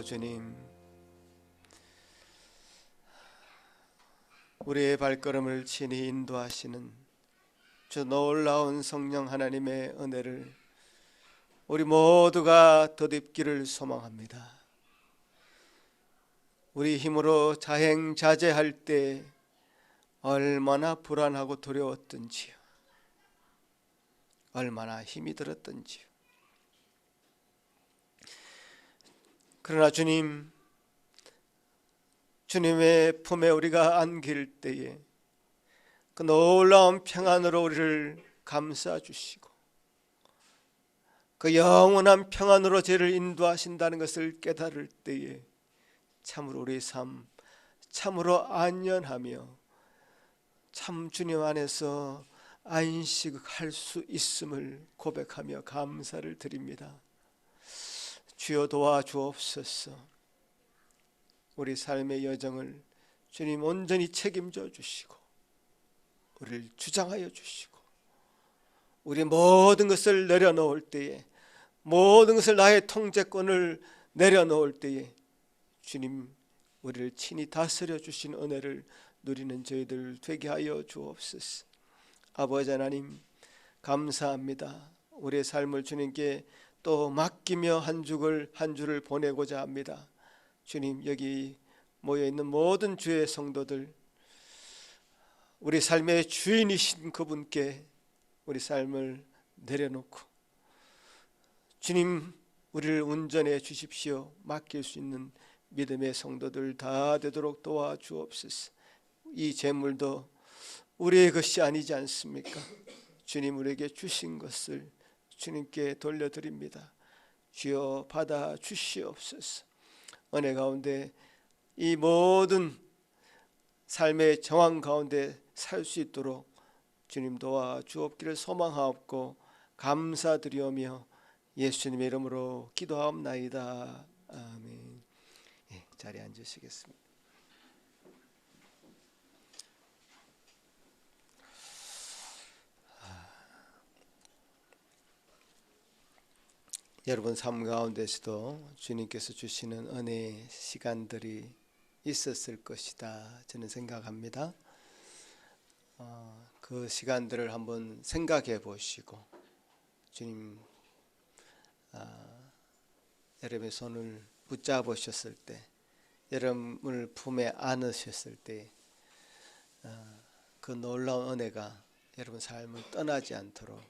S1: 주님, 우리의 발걸음을 친히 인도하시는 주 놀라운 성령 하나님의 은혜를 우리 모두가 덧입기를 소망합니다. 우리 힘으로 자행자재할 때 얼마나 불안하고 두려웠던지요, 얼마나 힘이 들었던지요. 그러나 주님, 주님의 품에 우리가 안길 때에 그 놀라운 평안으로 우리를 감싸 주시고 그 영원한 평안으로 저를 인도하신다는 것을 깨달을 때에 참으로 우리의 삶 참으로 안전하며 참 주님 안에서 안식할 수 있음을 고백하며 감사를 드립니다. 주여 도와주옵소서. 우리 삶의 여정을 주님 온전히 책임져 주시고 우리를 주장하여 주시고 우리 모든 것을 내려놓을 때에, 모든 것을 나의 통제권을 내려놓을 때에 주님 우리를 친히 다스려 주신 은혜를 누리는 저희들 되게 하여 주옵소서. 아버지 하나님 감사합니다. 우리의 삶을 주님께 또 맡기며 한 주를 보내고자 합니다. 주님, 여기 모여있는 모든 주의 성도들, 우리 삶의 주인이신 그분께 우리 삶을 내려놓고 주님 우리를 운전해 주십시오. 맡길 수 있는 믿음의 성도들 다 되도록 도와주옵소서. 이 재물도 우리의 것이 아니지 않습니까? 주님 우리에게 주신 것을 주님께 돌려드립니다. 주여 받아 주시옵소서. 은혜 가운데 이 모든 삶의 정황 가운데 살 수 있도록 주님 도와주옵기를 소망하옵고 감사드리오며 예수님의 이름으로 기도하옵나이다. 아멘. 자리에 앉으시겠습니다. 여러분 삶 가운데서도 주님께서 주시는 은혜의 시간들이 있었을 것이다 저는 생각합니다. 그 시간들을 한번 생각해 보시고 주님 여러분의 손을 붙잡으셨을 때, 여러분을 품에 안으셨을 때 그 놀라운 은혜가 여러분 삶을 떠나지 않도록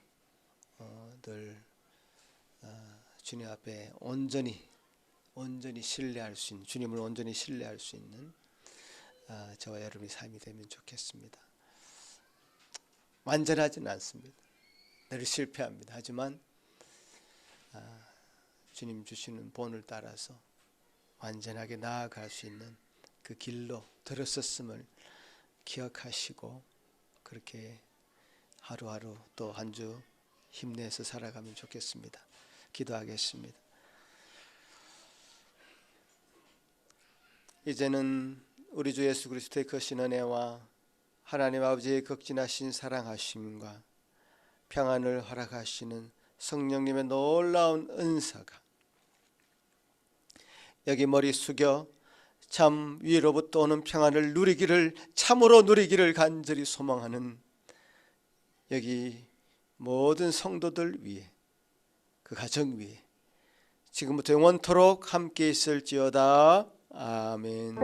S1: 늘 주님 앞에 온전히 신뢰할 수 있는, 주님을 온전히 신뢰할 수 있는 저와 여러분의 삶이 되면 좋겠습니다. 완전하지는 않습니다. 늘 실패합니다. 하지만 주님 주시는 본을 따라서 완전하게 나아갈 수 있는 그 길로 들었었음을 기억하시고 그렇게 하루하루 또 한 주 힘내서 살아가면 좋겠습니다. 기도하겠습니다. 이제는 우리 주 예수 그리스도의 크신 은혜와 하나님 아버지의 극진하신 사랑하심과 평안을 허락하시는 성령님의 놀라운 은사가 여기 머리 숙여 참 위로부터 오는 평안을 참으로 누리기를 간절히 소망하는 여기 모든 성도들 위해, 그 가정 위에 지금부터 영원토록 함께 있을지어다. 아멘.